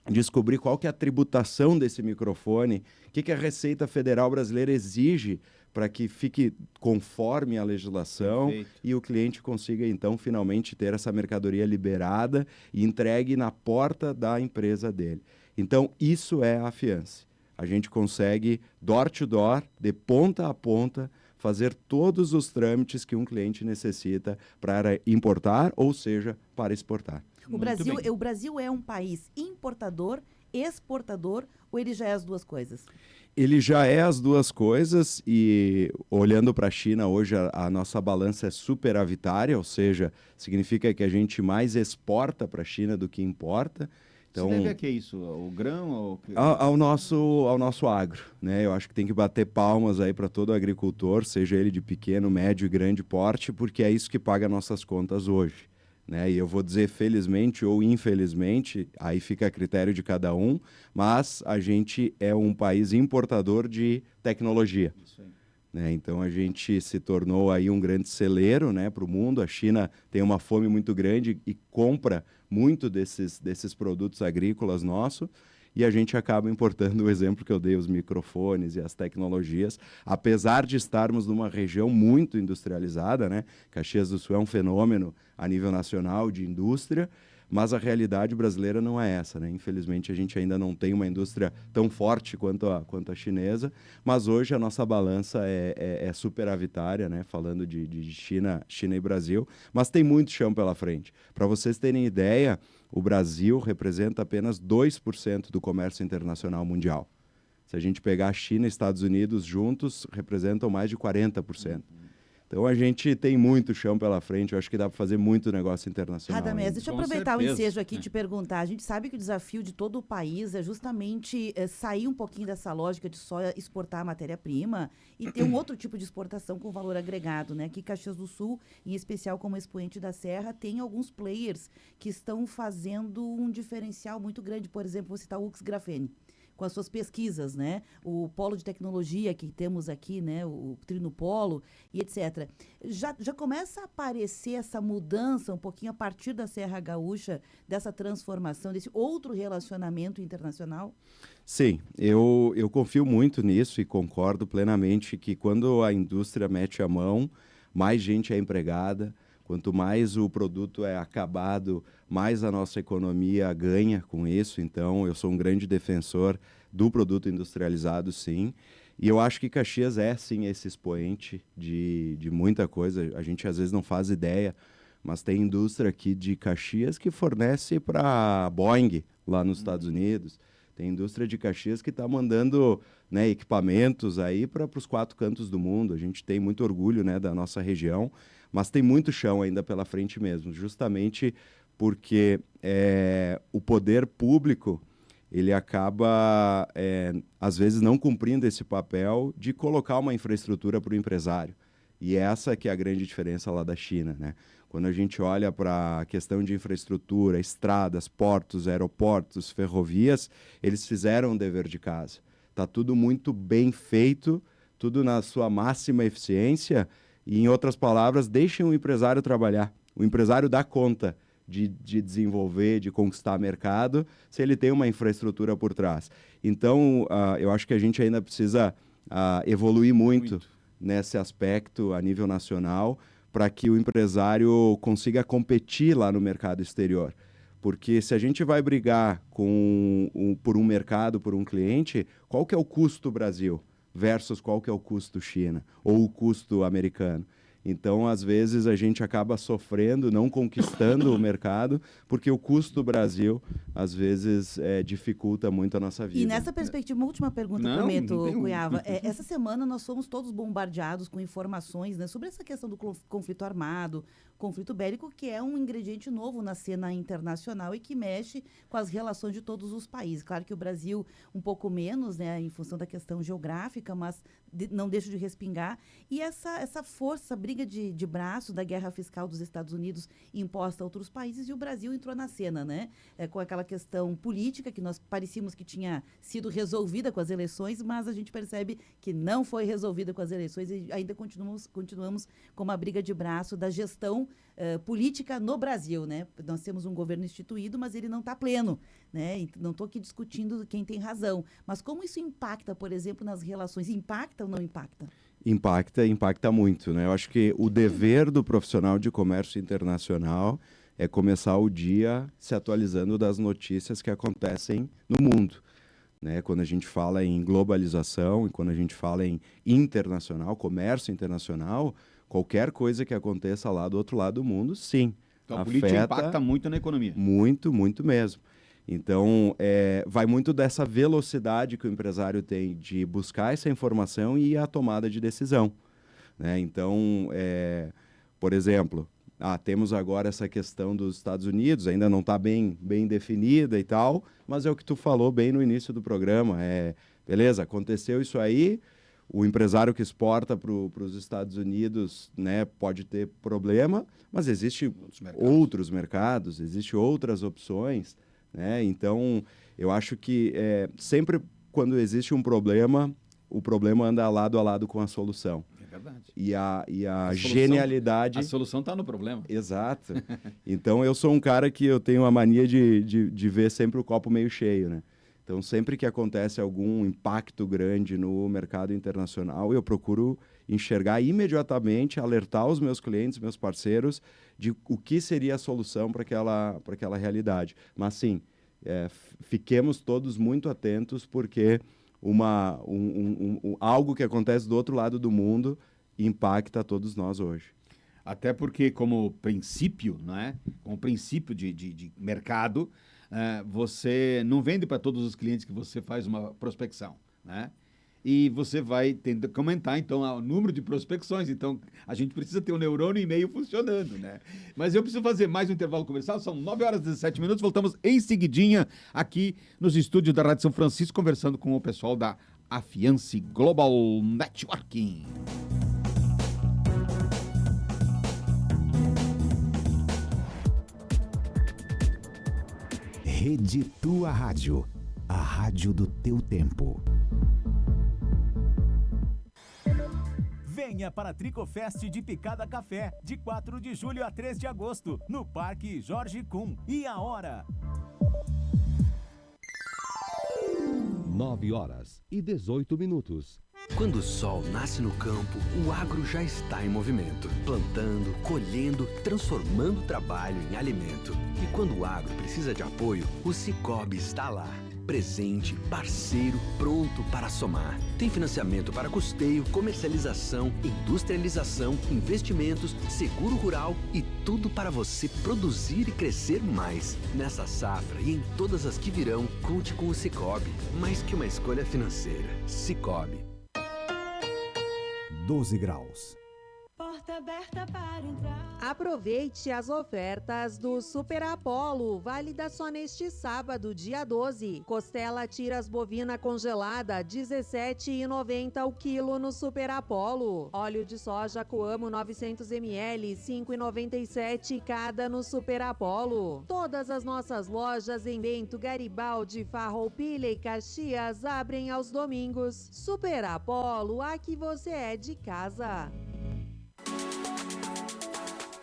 descobrir qual que é a tributação desse microfone? O que a Receita Federal Brasileira exige para que fique conforme a legislação. Perfeito. E o cliente consiga, então, finalmente ter essa mercadoria liberada e entregue na porta da empresa dele. Então, isso é a Fiance. A gente consegue, door to door, de ponta a ponta, fazer todos os trâmites que um cliente necessita para importar, ou seja, para exportar. O Brasil é um país importador, exportador, ou ele já é as duas coisas? Ele já é as duas coisas e, olhando para a China, hoje a nossa balança é superavitária, ou seja, significa que a gente mais exporta para a China do que importa. Então, você deve a que isso? O grão? Ao nosso agro, né? Eu acho que tem que bater palmas aí para todo agricultor, seja ele de pequeno, médio e grande porte, porque é isso que paga nossas contas hoje. Né? E eu vou dizer felizmente ou infelizmente, aí fica a critério de cada um, mas a gente é um país importador de tecnologia. Isso aí. Né? Então a gente se tornou aí um grande celeiro, né, para o mundo. A China tem uma fome muito grande e compra muito desses produtos agrícolas nossos. E a gente acaba importando o exemplo que eu dei, os microfones e as tecnologias, apesar de estarmos numa região muito industrializada, né? Caxias do Sul é um fenômeno a nível nacional de indústria, mas a realidade brasileira não é essa, né? Infelizmente, a gente ainda não tem uma indústria tão forte quanto a chinesa, mas hoje a nossa balança é superavitária, né? Falando de China e Brasil, mas tem muito chão pela frente. Para vocês terem ideia, o Brasil representa apenas 2% do comércio internacional mundial. Se a gente pegar a China e Estados Unidos juntos, representam mais de 40%. Então a gente tem muito chão pela frente, eu acho que dá para fazer muito negócio internacional. Radamés, deixa eu Com aproveitar certeza. o ensejo aqui e te perguntar. A gente sabe que o desafio de todo o país é justamente sair um pouquinho dessa lógica de só exportar a matéria-prima e ter um outro tipo de exportação com valor agregado, né? Aqui Caxias do Sul, em especial como expoente da Serra, tem alguns players que estão fazendo um diferencial muito grande. Por exemplo, vou citar o Ux Grafene, com as suas pesquisas, né? O polo de tecnologia que temos aqui, né? O Trinopolo e etc. Já começa a aparecer essa mudança um pouquinho a partir da Serra Gaúcha, dessa transformação, desse outro relacionamento internacional? Sim, eu confio muito nisso e concordo plenamente que quando a indústria mete a mão, mais gente é empregada. Quanto mais o produto é acabado, mais a nossa economia ganha com isso. Então, eu sou um grande defensor do produto industrializado, sim. E eu acho que Caxias é, sim, esse expoente de muita coisa. A gente, às vezes, não faz ideia, mas tem indústria aqui de Caxias que fornece para Boeing, lá nos Estados Unidos. Tem indústria de Caxias que está mandando, né, equipamentos aí para os 4 cantos do mundo. A gente tem muito orgulho, né, da nossa região, mas tem muito chão ainda pela frente mesmo, justamente porque o poder público ele acaba, às vezes, não cumprindo esse papel de colocar uma infraestrutura para o empresário. E essa que é a grande diferença lá da China, né? Quando a gente olha para a questão de infraestrutura, estradas, portos, aeroportos, ferrovias, eles fizeram o dever de casa. Está tudo muito bem feito, tudo na sua máxima eficiência e, em outras palavras, deixem o empresário trabalhar. O empresário dá conta de desenvolver, de conquistar mercado, se ele tem uma infraestrutura por trás. Então, eu acho que a gente ainda precisa evoluir muito nesse aspecto a nível nacional, para que o empresário consiga competir lá no mercado exterior. Porque se a gente vai brigar por um mercado, por um cliente, qual que é o custo Brasil versus qual que é o custo China ou o custo americano? Então, às vezes, a gente acaba sofrendo, não conquistando o mercado, porque o custo Brasil, às vezes, dificulta muito a nossa vida. E nessa perspectiva, uma última pergunta, Não, prometo, não tem Cunhava. Essa semana nós fomos todos bombardeados com informações, né, sobre essa questão do conflito armado, conflito bélico, que é um ingrediente novo na cena internacional e que mexe com as relações de todos os países. Claro que o Brasil um pouco menos, né, em função da questão geográfica, mas não deixa de respingar. E essa força, briga de braço da guerra fiscal dos Estados Unidos imposta a outros países, e o Brasil entrou na cena, né? Com aquela questão política que nós parecíamos que tinha sido resolvida com as eleições, mas a gente percebe que não foi resolvida com as eleições e ainda continuamos com uma briga de braço da gestão política no Brasil, né? Nós temos um governo instituído, mas ele não está pleno, né? E não estou aqui discutindo quem tem razão. Mas como isso impacta, por exemplo, nas relações? Impacta ou não impacta? Impacta muito, né? Eu acho que o dever do profissional de comércio internacional é começar o dia se atualizando das notícias que acontecem no mundo, né? Quando a gente fala em globalização e quando a gente fala em internacional, comércio internacional, qualquer coisa que aconteça lá do outro lado do mundo, sim, Então, a política impacta muito na economia. Muito, muito mesmo. Então, vai muito dessa velocidade que o empresário tem de buscar essa informação e a tomada de decisão, né? Então, por exemplo, temos agora essa questão dos Estados Unidos, ainda não está bem definida e tal, mas é o que tu falou bem no início do programa. Beleza, aconteceu isso aí, o empresário que exporta para os Estados Unidos, né, pode ter problema, mas existem outros mercados, existem outras opções, né? Então, eu acho que sempre quando existe um problema, o problema anda lado a lado com a solução. É verdade. E a genialidade... A solução está no problema. Exato. Então, eu sou um cara que eu tenho a mania de ver sempre o copo meio cheio, né? Então, sempre que acontece algum impacto grande no mercado internacional, eu procuro enxergar imediatamente, alertar os meus clientes, meus parceiros, de o que seria a solução para aquela realidade. Mas, sim, fiquemos todos muito atentos, porque algo que acontece do outro lado do mundo impacta a todos nós hoje. Até porque, como princípio, não é? Como princípio de mercado, você não vende para todos os clientes que você faz uma prospecção. né? E você vai tentar comentar, então, o número de prospecções. Então, a gente precisa ter um neurônio e meio funcionando, né? Mas eu preciso fazer mais um intervalo comercial. São 9 horas e 17 minutos. Voltamos em seguidinha aqui nos estúdios da Rádio São Francisco, conversando com o pessoal da Afiance Global Networking. Rede Tua Rádio, a rádio do teu tempo. Venha para a Tricofest de Picada Café, de 4 de julho a 3 de agosto, no Parque Jorge Kuhn. E a hora? 9 horas e 18 minutos. Quando o sol nasce no campo, o agro já está em movimento, plantando, colhendo, transformando o trabalho em alimento. E quando o agro precisa de apoio, o Sicoob está lá. Presente, parceiro, pronto para somar. Tem financiamento para custeio, comercialização, industrialização, investimentos, seguro rural e tudo para você produzir e crescer mais. Nessa safra e em todas as que virão, conte com o Sicoob. Mais que uma escolha financeira. Sicoob. 12 graus. Porta aberta para entrar. Aproveite as ofertas do Super Apollo, válida só neste sábado, dia 12. Costela tiras bovina congelada, R$ 17,90 o quilo no Super Apollo. Óleo de soja Coamo 900 ml, R$ 5,97 cada no Super Apollo. Todas as nossas lojas em Bento, Garibaldi, Farroupilha e Caxias abrem aos domingos. Super Apollo, aqui você é de casa.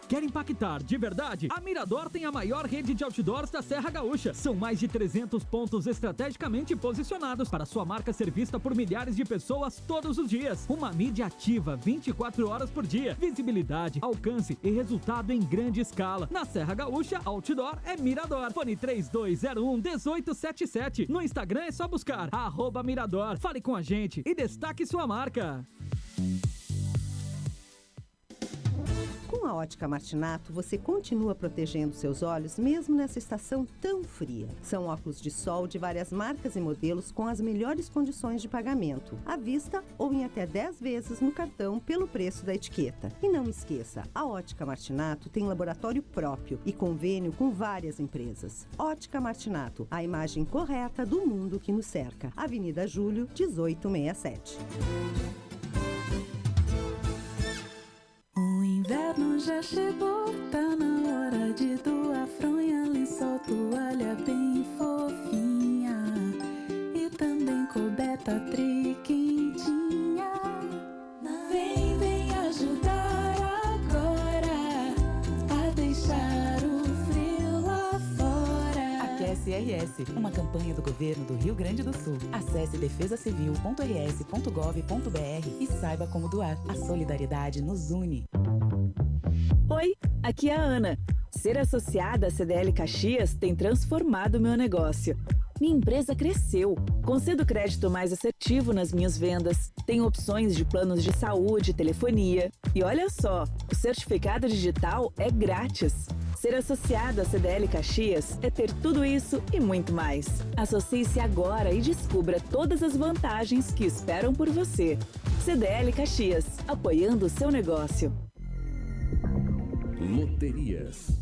Quer impactar de verdade? A Mirador tem a maior rede de outdoors da Serra Gaúcha. São mais de 300 pontos estrategicamente posicionados para sua marca ser vista por milhares de pessoas todos os dias. Uma mídia ativa 24 horas por dia. Visibilidade, alcance e resultado em grande escala. Na Serra Gaúcha, outdoor é Mirador. Fone 3201-1877. No Instagram é só buscar @Mirador. Fale com a gente e destaque sua marca. Com a Ótica Martinato, você continua protegendo seus olhos mesmo nessa estação tão fria. São óculos de sol de várias marcas e modelos com as melhores condições de pagamento, à vista ou em até 10 vezes no cartão pelo preço da etiqueta. E não esqueça, a Ótica Martinato tem laboratório próprio e convênio com várias empresas. Ótica Martinato, a imagem correta do mundo que nos cerca. Avenida Júlio, 1867. O inverno já chegou, tá na hora de doar fronha, lençol, toalha bem fofinha e também coberta triquentinha. Vem ajudar agora a deixar o frio lá fora. Aquece RS, uma campanha do governo do Rio Grande do Sul. Acesse defesacivil.rs.gov.br e saiba como doar. A solidariedade nos une. Oi, aqui é a Ana. Ser associada à CDL Caxias tem transformado meu negócio. Minha empresa cresceu. Concedo crédito mais assertivo nas minhas vendas. Tenho opções de planos de saúde, telefonia. E olha só, o certificado digital é grátis. Ser associado à CDL Caxias é ter tudo isso e muito mais. Associe-se agora e descubra todas as vantagens que esperam por você. CDL Caxias, apoiando o seu negócio. Loterias.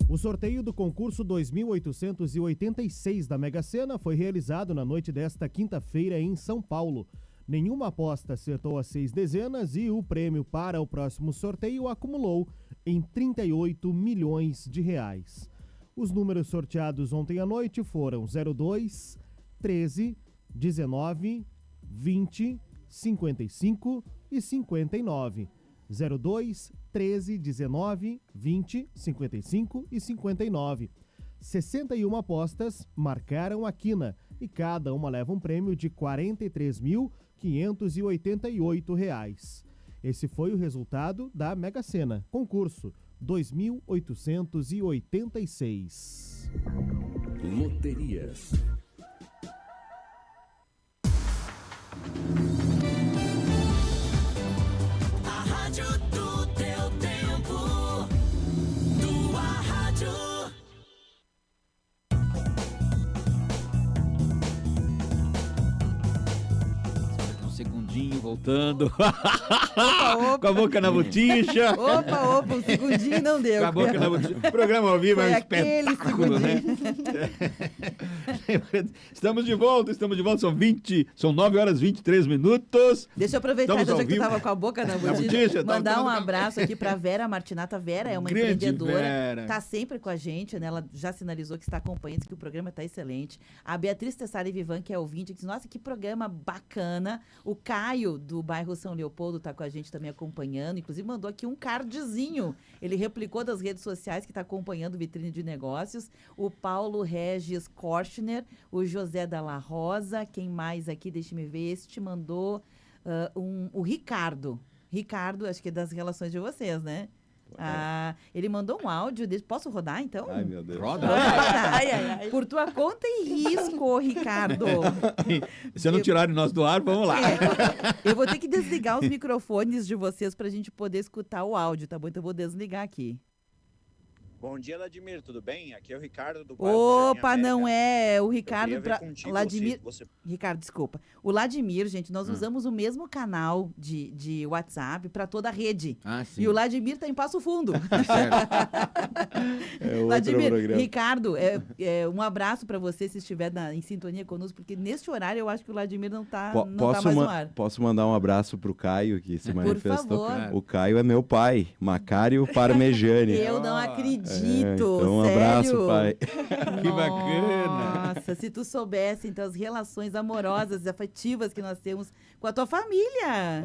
O sorteio do concurso 2886 da Mega Sena foi realizado na noite desta quinta-feira em São Paulo. Nenhuma aposta acertou as 6 dezenas e o prêmio para o próximo sorteio acumulou em 38 milhões de reais. Os números sorteados ontem à noite foram 02, 13, 19, 20, 55 e 59. 02, 13, 19, 20, 55 e 59. 61 apostas marcaram a quina e cada uma leva um prêmio de R$ 43.588. Esse foi o resultado da Mega Sena, concurso 2886. Loterias. A rádio do teu tempo. Tua rádio. voltando. Com a boca na boticha. Opa, um segundinho não deu. Com a boca na boticha. O programa ao vivo é um espetáculo, né? Estamos de volta. São 9 horas e 23 minutos. Deixa eu aproveitar, já que tu tava com a boca na boticha, mandar um abraço abraço aqui pra Vera Martinato. A Vera é uma Grande empreendedora, Vera. tá sempre com a gente, né? Ela já sinalizou que está acompanhando, que o programa tá excelente. A Beatriz Tessari Vivan, que é ouvinte, que diz, nossa, que programa bacana. O Caio, do bairro São Leopoldo, tá com a gente também acompanhando, inclusive mandou aqui um cardzinho. Ele replicou das redes sociais que tá acompanhando Vitrine de Negócios. O Paulo Regis Korchner, o José Dalla Rosa, quem mais aqui? Deixa-me ver, este mandou o Ricardo. Ricardo, acho que é das relações de vocês, né? Ele mandou um áudio. Posso rodar, então? Ai, meu Deus. Roda. Ai. Por tua conta e risco, Ricardo. Se não tirarem nós do ar, vamos lá. Eu vou ter que desligar os microfones de vocês pra gente poder escutar o áudio, tá bom? Então eu vou desligar aqui. Bom dia, Vladimir, tudo bem? Aqui é o Ricardo do Opa, não é o Ricardo para Vladimir. Ricardo, desculpa. O Vladimir, gente, nós usamos o mesmo canal de WhatsApp para toda a rede. Sim. E o Vladimir tá em Passo Fundo. Vladimir, Ricardo, um abraço para você se estiver em sintonia conosco, porque neste horário eu acho que o Vladimir não tá mais no ar. Posso mandar um abraço pro Caio, que se manifestou? Por favor. O Caio é meu pai, Macário Parmegiani. Eu não acredito. Então, um sério? Abraço, pai. Que bacana. Nossa, se tu soubesse, então, as relações amorosas e afetivas que nós temos com a tua família.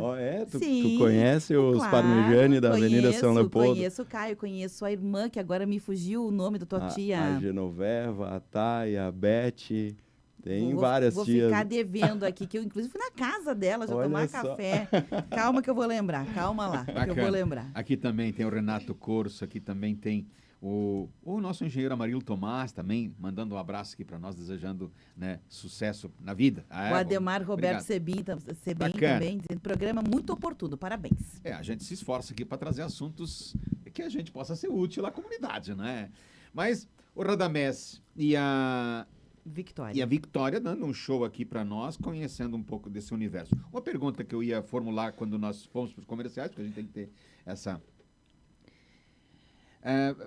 Tu conhece os Parmegiani da Avenida São Leopoldo? Conheço o Caio, conheço a irmã, que agora me fugiu o nome da tua tia. A Genoveva, a Thay, a Beth... Tem várias tias. Vou ficar devendo aqui, que eu inclusive fui na casa dela já tomar café. Calma que eu vou lembrar, calma lá, que eu vou lembrar. Aqui também tem o Renato Corso, aqui também tem o nosso engenheiro Amarildo Tomás também, mandando um abraço aqui para nós, desejando, né, sucesso na vida. O Ademar Roberto Sebem também, dizendo, programa muito oportuno, parabéns. A gente se esforça aqui para trazer assuntos que a gente possa ser útil à comunidade, né? Mas o Radamés e a Victória dando um show aqui para nós, conhecendo um pouco desse universo. Uma pergunta que eu ia formular quando nós fomos para os comerciais, porque a gente tem que ter essa...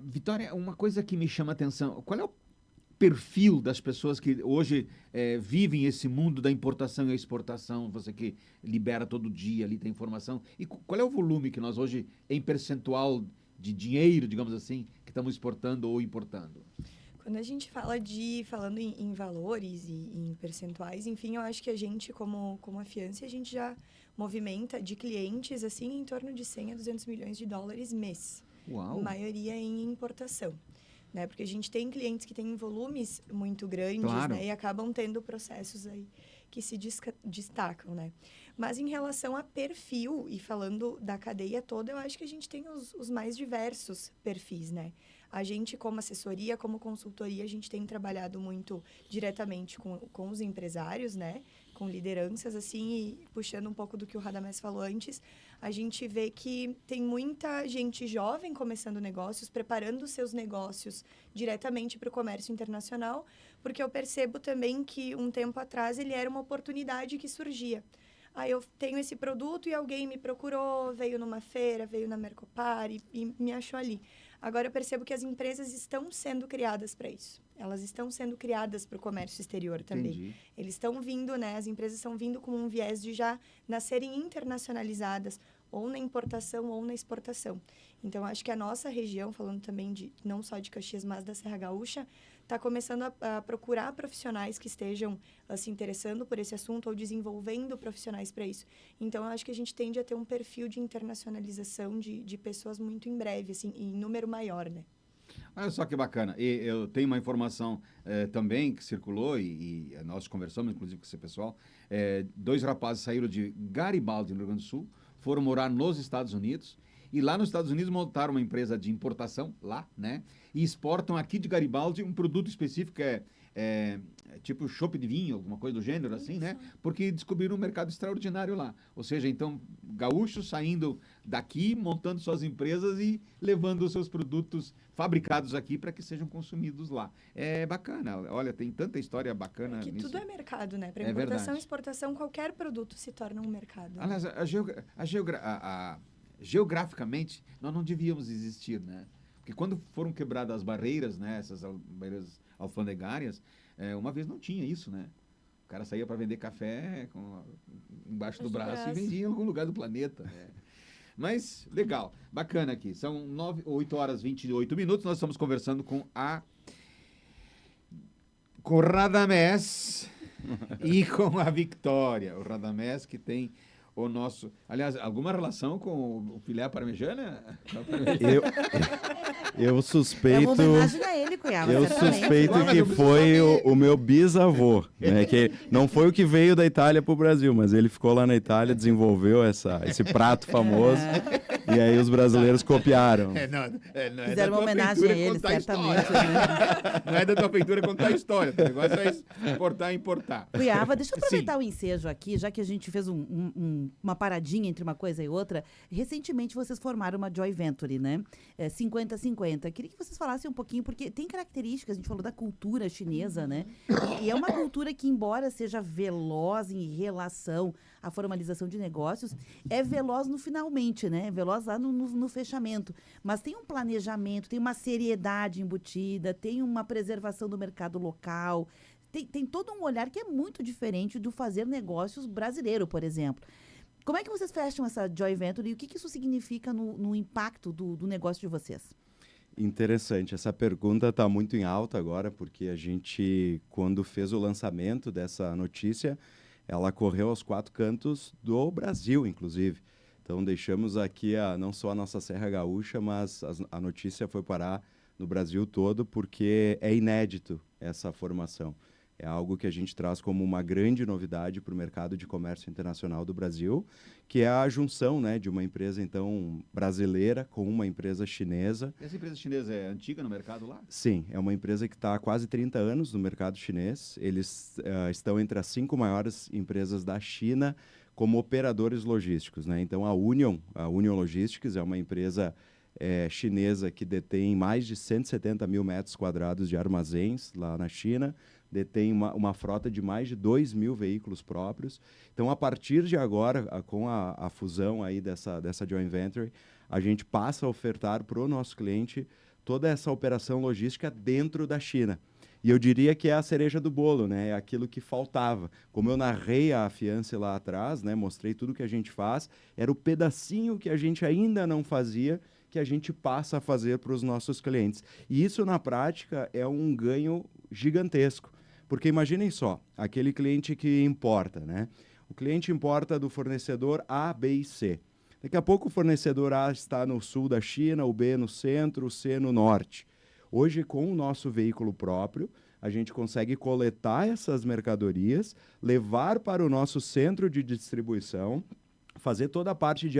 Vitória, uma coisa que me chama a atenção, qual é o perfil das pessoas que hoje vivem esse mundo da importação e exportação, você que libera todo dia ali, tem informação, e qual é o volume que nós hoje, em percentual de dinheiro, digamos assim, que estamos exportando ou importando? Quando a gente falando em valores e em percentuais, enfim, eu acho que a gente, como a Fiance, a gente já movimenta de clientes, assim, em torno de 100 a 200 milhões de dólares mês. Uau! Maioria em importação, né? Porque a gente tem clientes que têm volumes muito grandes, claro, né? E acabam tendo processos aí que se destacam, né? Mas em relação a perfil, e falando da cadeia toda, eu acho que a gente tem os mais diversos perfis, né? A gente, como assessoria, como consultoria, a gente tem trabalhado muito diretamente com os empresários, né? Com lideranças, assim, e puxando um pouco do que o Radamés falou antes, a gente vê que tem muita gente jovem começando negócios, preparando seus negócios diretamente para o comércio internacional, porque eu percebo também que um tempo atrás ele era uma oportunidade que surgia. Eu tenho esse produto e alguém me procurou, veio numa feira, veio na Mercopar e me achou ali. Agora eu percebo que as empresas estão sendo criadas para isso. Elas estão sendo criadas para o comércio exterior também. Entendi. Eles estão vindo, né? As empresas estão vindo com um viés de já nascerem internacionalizadas, ou na importação ou na exportação. Então, acho que a nossa região, falando também não só de Caxias, mas da Serra Gaúcha, está começando a procurar profissionais que estejam se interessando por esse assunto ou desenvolvendo profissionais para isso. Então, eu acho que a gente tende a ter um perfil de internacionalização de pessoas muito em breve, assim, em número maior, né? Olha só que bacana. E eu tenho uma informação também que circulou e nós conversamos, inclusive, com esse pessoal. 2 rapazes saíram de Garibaldi, no Rio Grande do Sul, foram morar nos Estados Unidos e lá nos Estados Unidos montaram uma empresa de importação lá, né? E exportam aqui de Garibaldi um produto específico que tipo chopp de vinho, alguma coisa do gênero, assim, né? Porque descobriram um mercado extraordinário lá. Ou seja, então, gaúchos saindo daqui, montando suas empresas e levando os seus produtos fabricados aqui para que sejam consumidos lá. É bacana. Olha, tem tanta história bacana Que nisso. tudo é mercado, né? Para É importação verdade. e exportação, qualquer produto se torna um mercado. Aliás, geograficamente, nós não devíamos existir, né? Porque quando foram quebradas as barreiras, né? Essas barreiras alfandegárias, uma vez não tinha isso, né? O cara saía para vender café embaixo do braço e vendia em algum lugar do planeta, né? Mas, legal, bacana aqui. São 8 horas e 28 minutos. Nós estamos conversando com o Radamés e com a Victória. O Radamés que tem o nosso... Aliás, alguma relação com o filé parmegiana? Eu suspeito... É uma homenagem a ele, Cunhava, Eu certamente. suspeito que foi o meu bisavô, né? Que não foi o que veio da Itália para o Brasil, mas ele ficou lá na Itália, desenvolveu esse prato famoso, e aí os brasileiros copiaram. Não é Fizeram da uma tua homenagem feitura a ele, contar a certamente, história. Não é da tua feitura contar a história. O negócio é exportar e importar. Cunhava, deixa eu aproveitar o ensejo aqui, já que a gente fez uma paradinha entre uma coisa e outra. Recentemente vocês formaram uma Joy Venture, né? 50-50. Queria que vocês falassem um pouquinho, porque tem características, a gente falou da cultura chinesa, né? E é uma cultura que, embora seja veloz em relação à formalização de negócios, é veloz no finalmente, né? Veloz lá no fechamento. Mas tem um planejamento, tem uma seriedade embutida, tem uma preservação do mercado local. Tem todo um olhar que é muito diferente do fazer negócios brasileiro, por exemplo. Como é que vocês fecham essa Joy Venture e o que isso significa no impacto do negócio de vocês? Interessante, essa pergunta está muito em alta agora, porque a gente, quando fez o lançamento dessa notícia, ela correu aos 4 cantos do Brasil, inclusive. Então, deixamos aqui não só a nossa Serra Gaúcha, mas a notícia foi parar no Brasil todo, porque é inédito essa formação. É algo que a gente traz como uma grande novidade para o mercado de comércio internacional do Brasil, que é a junção, né, de uma empresa, então, brasileira com uma empresa chinesa. Essa empresa chinesa é antiga no mercado lá? Sim, é uma empresa que está há quase 30 anos no mercado chinês. Eles estão entre as 5 maiores empresas da China como operadores logísticos, né? Então, a Union Logistics é uma empresa chinesa que detém mais de 170 mil metros quadrados de armazéns lá na China, detém uma frota de mais de 2 mil veículos próprios. Então, a partir de agora, com a fusão aí dessa joint venture, a gente passa a ofertar para o nosso cliente toda essa operação logística dentro da China. E eu diria que é a cereja do bolo, né? É aquilo que faltava. Como eu narrei a Afiance lá atrás, né? Mostrei tudo que a gente faz, era o pedacinho que a gente ainda não fazia, que a gente passa a fazer para os nossos clientes. E isso, na prática, é um ganho gigantesco. Porque imaginem só, aquele cliente que importa, né? O cliente importa do fornecedor A, B e C. Daqui a pouco o fornecedor A está no sul da China, o B no centro, o C no norte. Hoje, com o nosso veículo próprio, a gente consegue coletar essas mercadorias, levar para o nosso centro de distribuição, fazer toda a parte de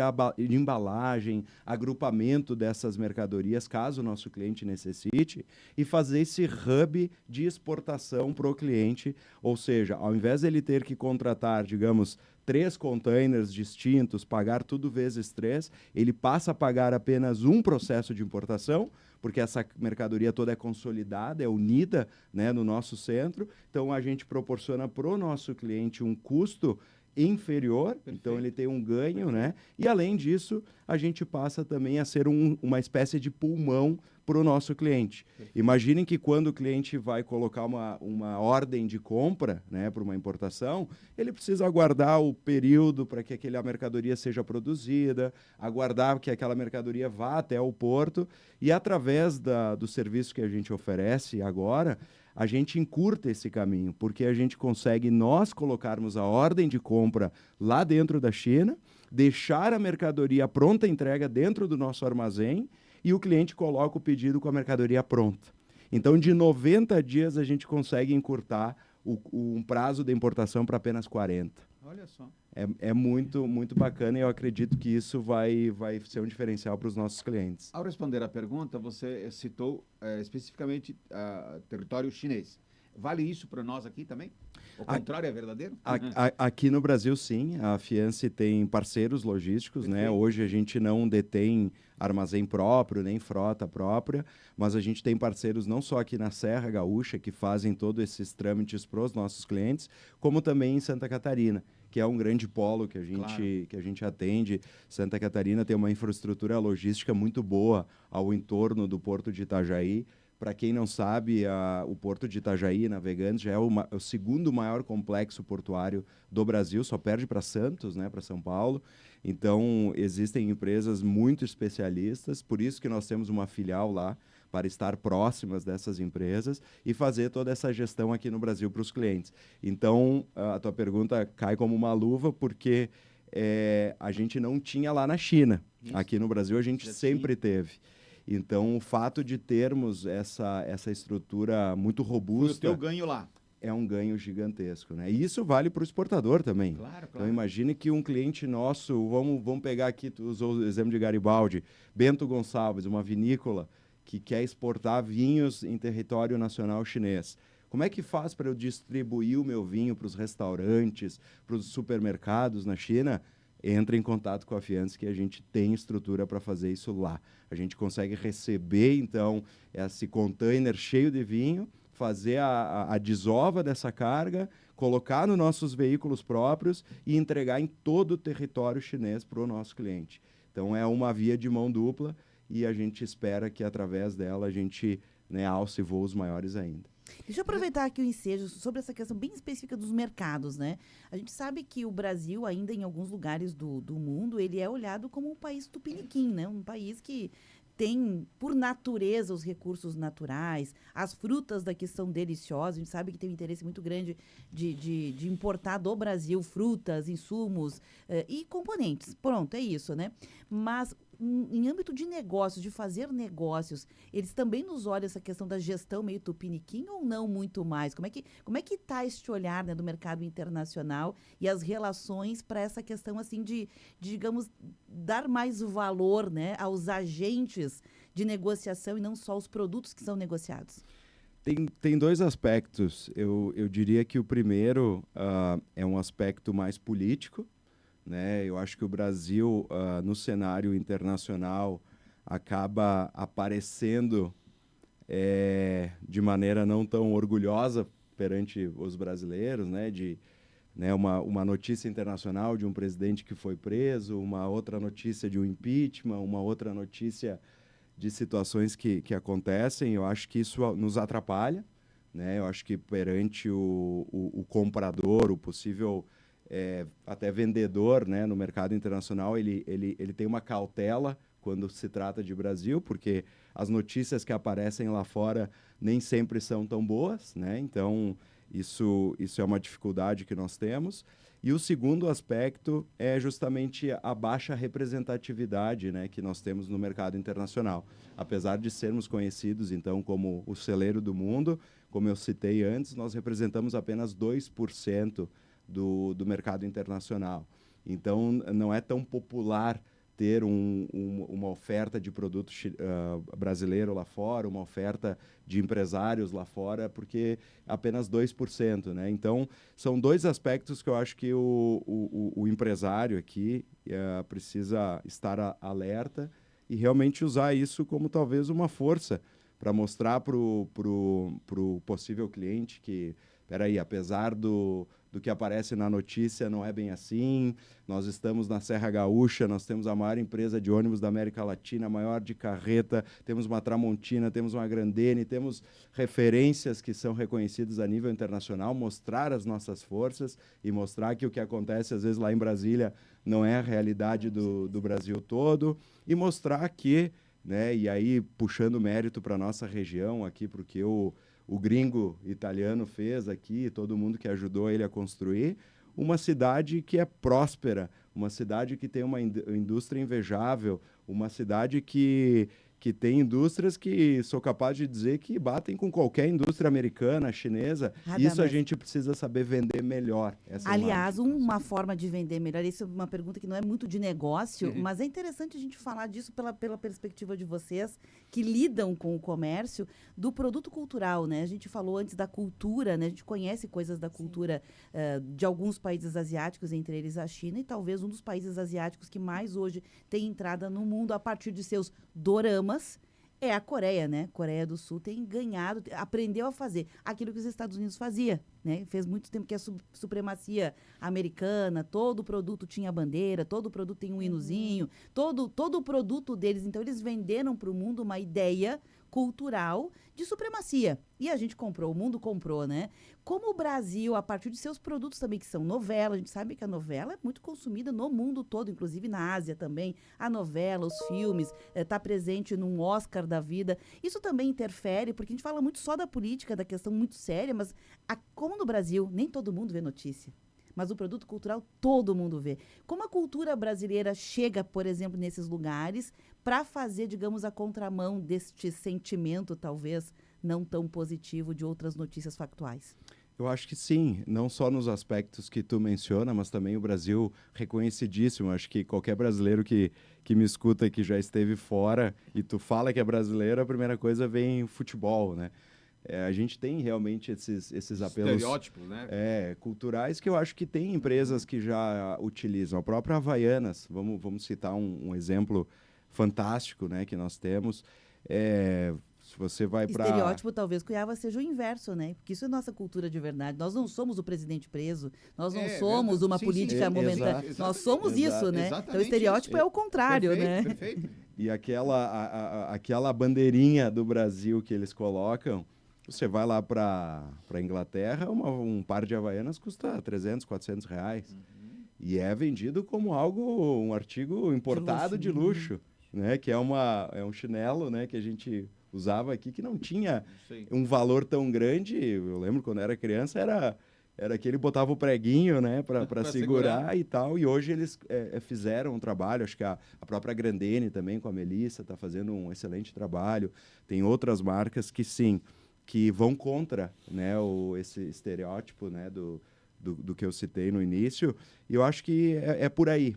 embalagem, agrupamento dessas mercadorias, caso o nosso cliente necessite, e fazer esse hub de exportação para o cliente. Ou seja, ao invés de ele ter que contratar, digamos, 3 containers distintos, pagar tudo vezes 3, ele passa a pagar apenas um processo de importação, porque essa mercadoria toda é consolidada, é unida, né, no nosso centro. Então, a gente proporciona para o nosso cliente um custo inferior, então ele tem um ganho, né? E além disso, a gente passa também a ser uma espécie de pulmão para o nosso cliente. Imaginem que quando o cliente vai colocar uma ordem de compra, né, para uma importação, ele precisa aguardar o período para que aquela mercadoria seja produzida, aguardar que aquela mercadoria vá até o porto, e através do serviço que a gente oferece agora, a gente encurta esse caminho, porque a gente consegue nós colocarmos a ordem de compra lá dentro da China, deixar a mercadoria pronta entrega dentro do nosso armazém e o cliente coloca o pedido com a mercadoria pronta. Então, de 90 dias, a gente consegue encurtar um prazo de importação para apenas 40. Olha só. É muito, muito bacana e eu acredito que isso vai ser um diferencial para os nossos clientes. Ao responder a pergunta, você citou especificamente território chinês. Vale isso para nós aqui também? O contrário é verdadeiro? Aqui no Brasil, sim. A Fiance tem parceiros logísticos, né? Hoje a gente não detém armazém próprio, nem frota própria, mas a gente tem parceiros não só aqui na Serra Gaúcha, que fazem todos esses trâmites para os nossos clientes, como também em Santa Catarina, que é um grande polo que a gente atende. Santa Catarina tem uma infraestrutura logística muito boa ao entorno do Porto de Itajaí. Para quem não sabe, o Porto de Itajaí, Navegantes, já é o segundo maior complexo portuário do Brasil, só perde para Santos, né, para São Paulo. Então, existem empresas muito especialistas, por isso que nós temos uma filial lá, para estar próximas dessas empresas e fazer toda essa gestão aqui no Brasil para os clientes. Então, a tua pergunta cai como uma luva, porque a gente não tinha lá na China. Isso. Aqui no Brasil, a gente sempre teve. Então, o fato de termos essa estrutura muito robusta... Foi o teu ganho lá. É um ganho gigantesco, né? E isso vale para o exportador também. Claro. Então, imagine que um cliente nosso, vamos pegar aqui, tu usou o exemplo de Garibaldi, Bento Gonçalves, uma vinícola que quer exportar vinhos em território nacional chinês. Como é que faz para eu distribuir o meu vinho para os restaurantes, para os supermercados na China? Entra em contato com a Fiance, que a gente tem estrutura para fazer isso lá. A gente consegue receber, então, esse container cheio de vinho, fazer a desova dessa carga, colocar nos nossos veículos próprios e entregar em todo o território chinês para o nosso cliente. Então, é uma via de mão dupla e a gente espera que, através dela, a gente alce voos maiores ainda. Deixa eu aproveitar aqui o ensejo sobre essa questão bem específica dos mercados, né? A gente sabe que o Brasil, ainda em alguns lugares do mundo, ele é olhado como um país tupiniquim, né? Um país que tem, por natureza, os recursos naturais, as frutas daqui são deliciosas, a gente sabe que tem um interesse muito grande de importar do Brasil frutas, insumos e componentes. Pronto, é isso, né? Mas em âmbito de negócios, de fazer negócios, eles também nos olham essa questão da gestão meio tupiniquim ou não muito mais? Como é que está este olhar, né, do mercado internacional e as relações para essa questão assim de, digamos, dar mais valor, né, aos agentes de negociação e não só os produtos que são negociados? Tem dois aspectos. Eu diria que o primeiro é um aspecto mais político, né? Eu acho que o Brasil, no cenário internacional, acaba aparecendo de maneira não tão orgulhosa perante os brasileiros, né? Uma notícia internacional de um presidente que foi preso, uma outra notícia de um impeachment, uma outra notícia de situações que acontecem. Eu acho que isso nos atrapalha, né? Eu acho que perante o comprador, o possível... até vendedor, né, no mercado internacional, ele tem uma cautela quando se trata de Brasil, porque as notícias que aparecem lá fora nem sempre são tão boas, né? Então, isso é uma dificuldade que nós temos. E o segundo aspecto é justamente a baixa representatividade, né, que nós temos no mercado internacional. Apesar de sermos conhecidos, então, como o celeiro do mundo, como eu citei antes, nós representamos apenas 2% do mercado internacional. Então, não é tão popular ter uma oferta de produto brasileiro lá fora, uma oferta de empresários lá fora, porque apenas 2%, né? Então, são dois aspectos que eu acho que o empresário aqui precisa estar alerta e realmente usar isso como talvez uma força para mostrar para o possível cliente que, peraí, apesar do que aparece na notícia, não é bem assim. Nós estamos na Serra Gaúcha, nós temos a maior empresa de ônibus da América Latina, a maior de carreta, temos uma Tramontina, temos uma Grandene, temos referências que são reconhecidas a nível internacional, mostrar as nossas forças e mostrar que o que acontece, às vezes, lá em Brasília não é a realidade do Brasil todo, e mostrar que, né, e aí puxando mérito para a nossa região aqui, porque o gringo italiano fez aqui, todo mundo que ajudou ele a construir, uma cidade que é próspera, uma cidade que tem uma indústria invejável, uma cidade que que tem indústrias que sou capaz de dizer que batem com qualquer indústria americana, chinesa. Isso a gente precisa saber vender melhor. Aliás, uma forma de vender melhor, isso é uma pergunta que não é muito de negócio, mas é interessante a gente falar disso pela perspectiva de vocês que lidam com o comércio, do produto cultural, né? A gente falou antes da cultura, né? A gente conhece coisas da cultura de alguns países asiáticos, entre eles a China, e talvez um dos países asiáticos que mais hoje tem entrada no mundo a partir de seus doramas é a Coreia, né? Coreia do Sul tem ganhado, aprendeu a fazer aquilo que os Estados Unidos fazia, né? Fez muito tempo que a supremacia americana, todo produto tinha bandeira, todo produto tem um hinozinho, todo o produto deles, então eles venderam para o mundo uma ideia cultural de supremacia. E a gente comprou, o mundo comprou, né? Como o Brasil, a partir de seus produtos também, que são novela, a gente sabe que a novela é muito consumida no mundo todo, inclusive na Ásia também, a novela, os filmes, está presente num Oscar da vida. Isso também interfere, porque a gente fala muito só da política, da questão muito séria, mas como no Brasil, nem todo mundo vê notícia. Mas o produto cultural todo mundo vê. Como a cultura brasileira chega, por exemplo, nesses lugares para fazer, digamos, a contramão deste sentimento, talvez, não tão positivo de outras notícias factuais? Eu acho que sim, não só nos aspectos que tu menciona, mas também o Brasil reconhecidíssimo. Acho que qualquer brasileiro que me escuta e que já esteve fora e tu fala que é brasileiro, a primeira coisa vem futebol, né? A gente tem realmente esses apelos estereótipos, né? Culturais, que eu acho que tem empresas que já utilizam. A própria Havaianas, vamos citar um exemplo fantástico, né, que nós temos. Se você vai para... Estereótipo, talvez, Cuiabá seja o inverso, né? Porque isso é nossa cultura de verdade. Nós não somos o presidente preso, nós não somos uma política momentânea. Nós somos isso, né? Então, o estereótipo é o contrário, perfeito, né? Perfeito. E aquela bandeirinha do Brasil que eles colocam, você vai lá para a Inglaterra, um par de Havaianas custa 300, 400 reais. E é vendido como um artigo importado de luxo, né? Que é um chinelo, né, que a gente usava aqui, que não tinha um valor tão grande. Eu lembro quando era criança, era que ele botava o preguinho, né, para segurar e tal. E hoje eles fizeram um trabalho, acho que a própria Grandene também, com a Melissa, está fazendo um excelente trabalho. Tem outras marcas que sim, que vão contra, né, esse estereótipo, né, do que eu citei no início. E eu acho que é por aí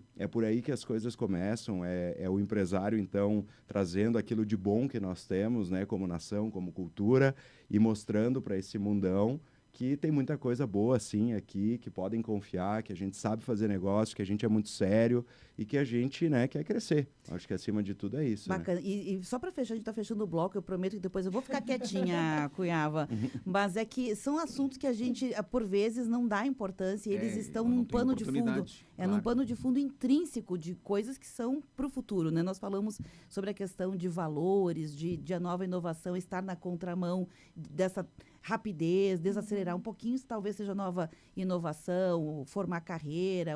que as coisas começam. É o empresário, então, trazendo aquilo de bom que nós temos, né, como nação, como cultura, e mostrando para esse mundão que tem muita coisa boa, sim, aqui, que podem confiar, que a gente sabe fazer negócio, que a gente é muito sério e que a gente, né, quer crescer. Acho que, acima de tudo, é isso. Bacana. Né? E só para fechar, a gente está fechando o bloco, eu prometo que depois eu vou ficar quietinha, Cunhava. Mas é que são assuntos que a gente, por vezes, não dá importância e eles estão num pano de fundo. Num pano de fundo intrínseco de coisas que são para o futuro, né? Nós falamos sobre a questão de valores, de a nova inovação estar na contramão dessa rapidez, desacelerar um pouquinho, isso talvez seja nova inovação, formar carreira,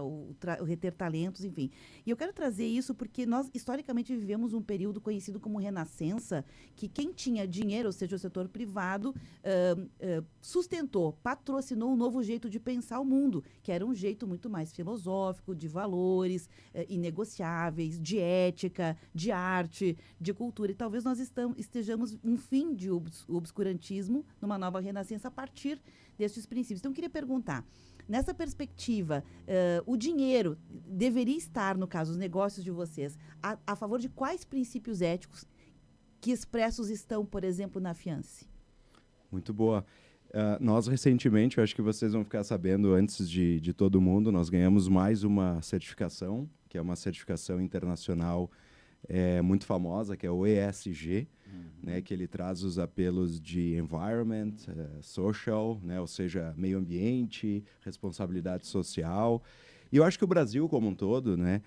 reter talentos, enfim. E eu quero trazer isso porque nós, historicamente, vivemos um período conhecido como Renascença, que quem tinha dinheiro, ou seja, o setor privado, sustentou, patrocinou um novo jeito de pensar o mundo, que era um jeito muito mais filosófico, de valores inegociáveis, de ética, de arte, de cultura. E talvez nós estejamos um fim de obscurantismo numa nova renascença a partir destes princípios. Então, eu queria perguntar, nessa perspectiva, o dinheiro deveria estar, no caso, os negócios de vocês, a favor de quais princípios éticos que expressos estão, por exemplo, na Fiance? Muito boa. Nós, recentemente, eu acho que vocês vão ficar sabendo antes de todo mundo, nós ganhamos mais uma certificação, que é uma certificação internacional muito famosa, que é o ESG, né, que ele traz os apelos de environment, social, né, ou seja, meio ambiente, responsabilidade social. E eu acho que o Brasil como um todo, né,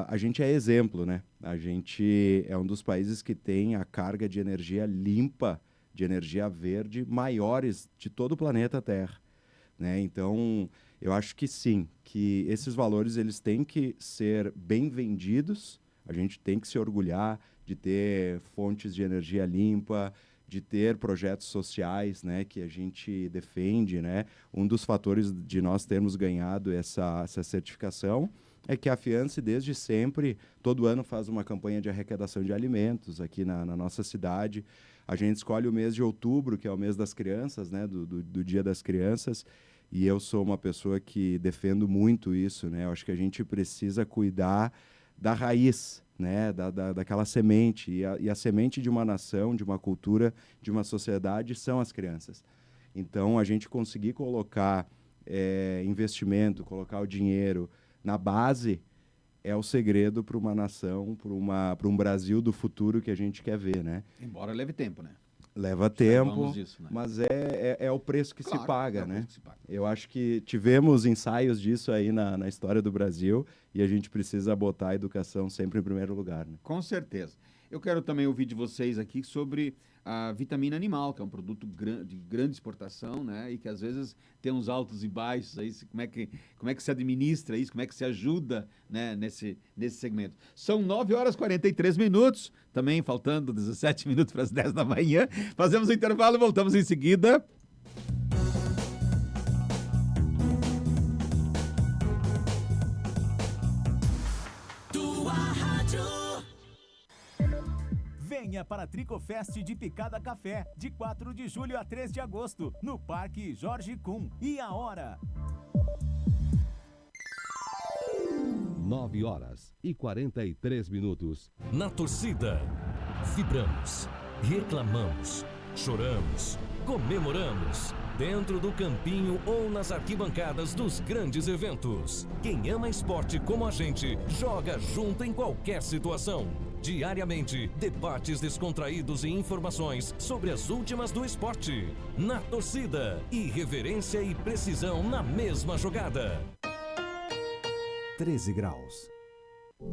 a gente é exemplo, né? A gente é um dos países que tem a carga de energia limpa, de energia verde, maiores de todo o planeta Terra, né? Então, eu acho que sim, que esses valores eles têm que ser bem vendidos. A gente tem que se orgulhar de ter fontes de energia limpa, de ter projetos sociais, né, que a gente defende, né? Um dos fatores de nós termos ganhado essa certificação é que a Afiance, desde sempre, todo ano faz uma campanha de arrecadação de alimentos aqui na nossa cidade. A gente escolhe o mês de outubro, que é o mês das crianças, né, do Dia das Crianças, e eu sou uma pessoa que defendo muito isso, né? Eu acho que a gente precisa cuidar da raiz, né, daquela semente, e a semente de uma nação, de uma cultura, de uma sociedade são as crianças. Então, a gente conseguir colocar investimento, colocar o dinheiro na base é o segredo para uma nação, para um Brasil do futuro que a gente quer ver, né? Embora leve tempo, né? Leva tempo, disso, né? mas é o preço que Claro, se paga, é o né? preço que se paga. Eu acho que tivemos ensaios disso aí na história do Brasil e a gente precisa botar a educação sempre em primeiro lugar, né? Com certeza. Eu quero também ouvir de vocês aqui sobre a vitamina animal, que é um produto de grande exportação, né? E que às vezes tem uns altos e baixos aí. Como é que se administra isso? Como é que se ajuda, né, nesse segmento? São 9h43, também faltando 17 minutos para as 10 da manhã. Fazemos o intervalo e voltamos em seguida. Venha para a Tricofest de Picada Café, de 4 de julho a 3 de agosto, no Parque Jorge Kuhn. E a hora? 9h43. Na torcida, vibramos, reclamamos, choramos, comemoramos. Dentro do campinho ou nas arquibancadas dos grandes eventos. Quem ama esporte como a gente, joga junto em qualquer situação. Diariamente, debates descontraídos e informações sobre as últimas do esporte. Na torcida, irreverência e precisão na mesma jogada. 13 graus.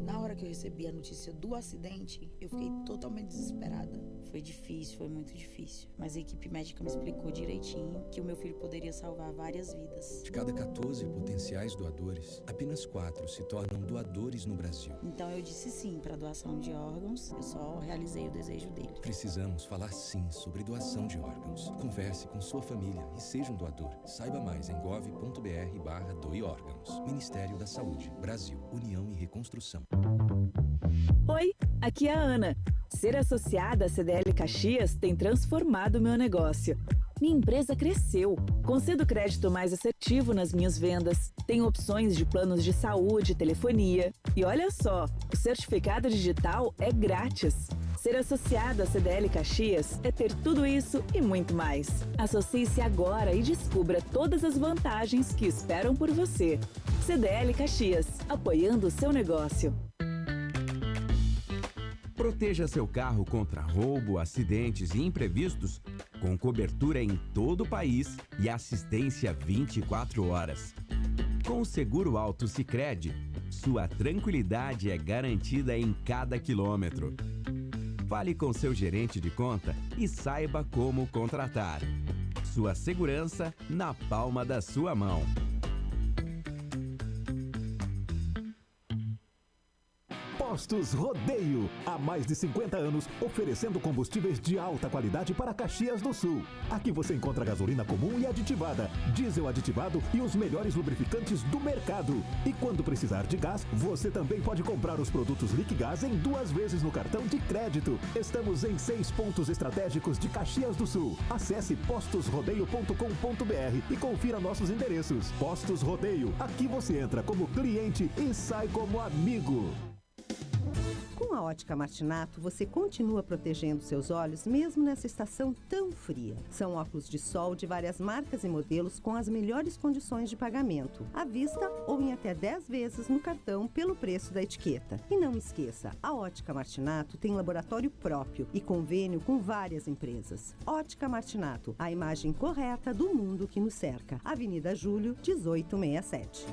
Na hora que eu recebi a notícia do acidente, eu fiquei totalmente desesperada. Foi difícil, foi muito difícil. Mas a equipe médica me explicou direitinho que o meu filho poderia salvar várias vidas. De cada 14 potenciais doadores, apenas 4 se tornam doadores no Brasil. Então eu disse sim para a doação de órgãos, eu só realizei o desejo dele. Precisamos falar sim sobre doação de órgãos. Converse com sua família e seja um doador. Saiba mais em gov.br/doe-órgãos. Ministério da Saúde, Brasil, União e Reconstrução. Oi, aqui é a Ana. Ser associada à CDL Caxias tem transformado meu negócio. Minha empresa cresceu. Concedo crédito mais assertivo nas minhas vendas. Tenho opções de planos de saúde e telefonia. E olha só, o certificado digital é grátis. Ser associado à CDL Caxias é ter tudo isso e muito mais. Associe-se agora e descubra todas as vantagens que esperam por você. CDL Caxias, apoiando o seu negócio. Proteja seu carro contra roubo, acidentes e imprevistos com cobertura em todo o país e assistência 24 horas. Com o Seguro Auto Sicredi, sua tranquilidade é garantida em cada quilômetro. Fale com seu gerente de conta e saiba como contratar. Sua segurança na palma da sua mão. Postos Rodeio, há mais de 50 anos, oferecendo combustíveis de alta qualidade para Caxias do Sul. Aqui você encontra gasolina comum e aditivada, diesel aditivado e os melhores lubrificantes do mercado. E quando precisar de gás, você também pode comprar os produtos Liquigás em 2 vezes no cartão de crédito. Estamos em 6 pontos estratégicos de Caxias do Sul. Acesse postosrodeio.com.br e confira nossos endereços. Postos Rodeio, aqui você entra como cliente e sai como amigo. Com a Ótica Martinato, você continua protegendo seus olhos mesmo nessa estação tão fria. São óculos de sol de várias marcas e modelos com as melhores condições de pagamento, à vista ou em até 10 vezes no cartão pelo preço da etiqueta. E não esqueça, a Ótica Martinato tem laboratório próprio e convênio com várias empresas. Ótica Martinato, a imagem correta do mundo que nos cerca. Avenida Júlio, 1867.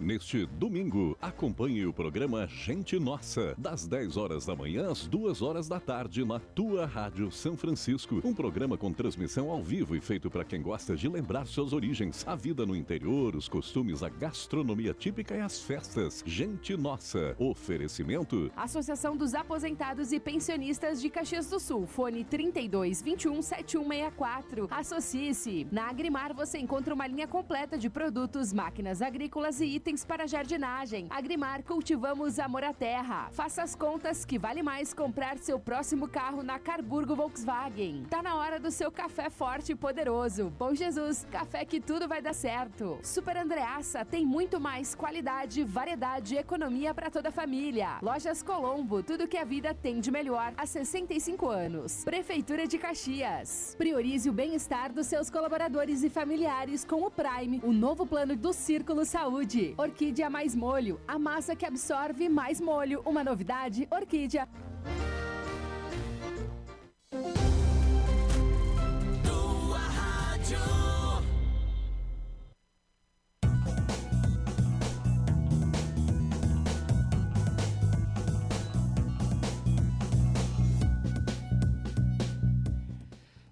Neste domingo, acompanhe o programa Gente Nossa, das 10 horas da manhã às 2 horas da tarde na tua Rádio São Francisco. Um programa com transmissão ao vivo e feito para quem gosta de lembrar suas origens, a vida no interior, os costumes, a gastronomia típica e as festas. Gente Nossa. Oferecimento. Associação dos Aposentados e Pensionistas de Caxias do Sul. Fone 32217164. Associe-se. Na Agrimar você encontra uma linha completa de produtos, máquinas agrícolas e itens para jardinagem. Agrimar, cultivamos amor à terra. Faça as contas que vale mais comprar seu próximo carro na Carburgo Volkswagen. Tá na hora do seu café forte e poderoso. Bom Jesus, café que tudo vai dar certo. Super Andreassa tem muito mais qualidade, variedade e economia para toda a família. Lojas Colombo, tudo que a vida tem de melhor há 65 anos. Prefeitura de Caxias. Priorize o bem-estar dos seus colaboradores e familiares com o Prime, o novo plano do Círculo Saúde. Orquídea mais molho, a massa que absorve mais molho. Uma novidade, Orquídea. Tua rádio.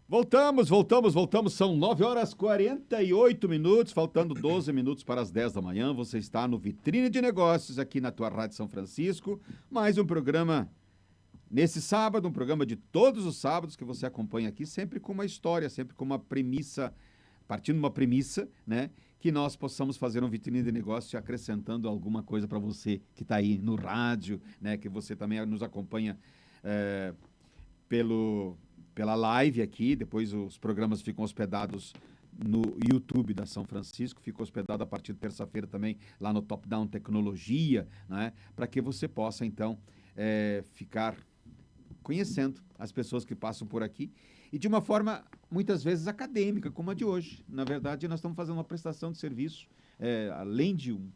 Voltamos. São 9 horas 48 minutos, faltando 12 minutos para as 10 da manhã. Você está no Vitrine de Negócios, aqui na tua Rádio São Francisco. Mais um programa nesse sábado, um programa de todos os sábados que você acompanha aqui, sempre com uma história, sempre com uma premissa, partindo de uma premissa, né? Que nós possamos fazer um Vitrine de Negócios acrescentando alguma coisa para você que está aí no rádio, né? Que você também nos acompanha pela live aqui, depois os programas ficam hospedados no YouTube da São Francisco, fica hospedado a partir de terça-feira também lá no Top Down Tecnologia, né? Para que você possa, então, ficar conhecendo as pessoas que passam por aqui e de uma forma, muitas vezes, acadêmica, como a de hoje. Na verdade, nós estamos fazendo uma prestação de serviço, além de um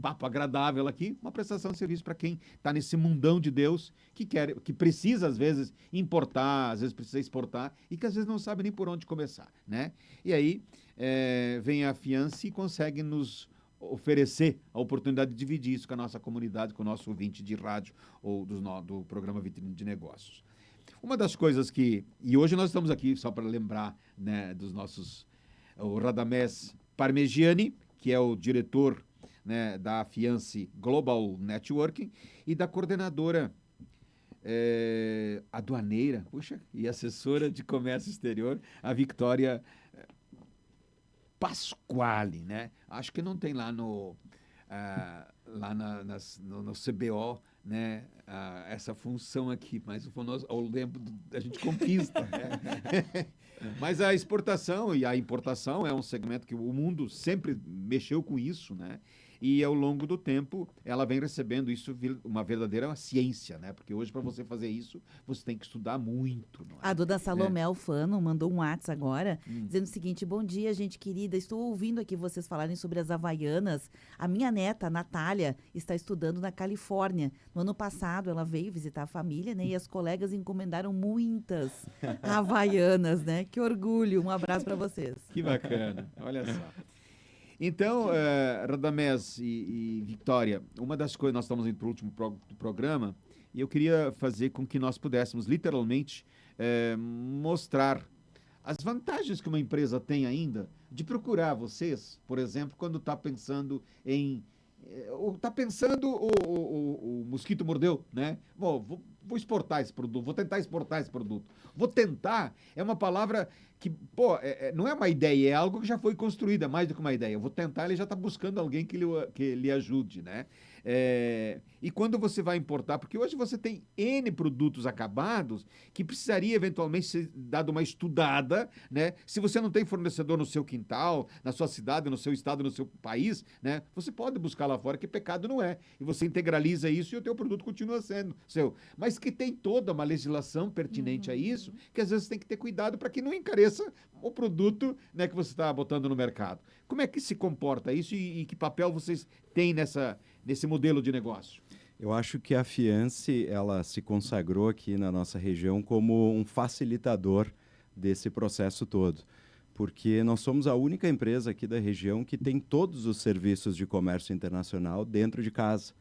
papo agradável aqui, uma prestação de serviço para quem está nesse mundão de Deus, que precisa, às vezes, importar, às vezes precisa exportar, e que às vezes não sabe nem por onde começar, né? E aí, vem a Fiance e consegue nos oferecer a oportunidade de dividir isso com a nossa comunidade, com o nosso ouvinte de rádio ou do programa Vitrine de Negócios. Uma das coisas e hoje nós estamos aqui só para lembrar, né, dos nossos, o Radamés Parmegiani, que é o diretor, né, da Fiance Global Networking e da coordenadora aduaneira, e assessora de comércio exterior, a Victoria Pasquale, né? Acho que não tem lá no CBO, né, essa função aqui, mas ao tempo a gente conquista, né? Mas a exportação e a importação é um segmento que o mundo sempre mexeu com isso, né? E ao longo do tempo ela vem recebendo isso uma verdadeira ciência, né? Porque hoje para você fazer isso, você tem que estudar muito. Não é? A dona Salomé Alfano mandou um WhatsApp agora, dizendo o seguinte: bom dia, gente querida, estou ouvindo aqui vocês falarem sobre as Havaianas. A minha neta, a Natália, está estudando na Califórnia. No ano passado ela veio visitar a família, né? E as colegas encomendaram muitas Havaianas, né? Que orgulho, um abraço para vocês. Que bacana, olha só. Então, Radamés e Victoria, uma das coisas, nós estamos indo para o último programa, e eu queria fazer com que nós pudéssemos, literalmente, mostrar as vantagens que uma empresa tem ainda de procurar vocês, por exemplo, quando está pensando o mosquito mordeu, né? Vou exportar esse produto, vou tentar exportar esse produto. Vou tentar é uma palavra que, não é uma ideia, é algo que já foi construído, é mais do que uma ideia. Eu vou tentar, ele já está buscando alguém que lhe ajude, né? E quando você vai importar, porque hoje você tem N produtos acabados que precisaria eventualmente ser dado uma estudada, né? Se você não tem fornecedor no seu quintal, na sua cidade, no seu estado, no seu país, né? Você pode buscar lá fora, que pecado não é. E você integraliza isso e o teu produto continua sendo seu. Mas que tem toda uma legislação pertinente a isso, que às vezes tem que ter cuidado para que não encareça o produto, né, que você está botando no mercado. Como é que se comporta isso e que papel vocês têm nesse modelo de negócio? Eu acho que a Fiance, ela se consagrou aqui na nossa região como um facilitador desse processo todo. porque nós somos a única empresa aqui da região que tem todos os serviços de comércio internacional dentro de casa.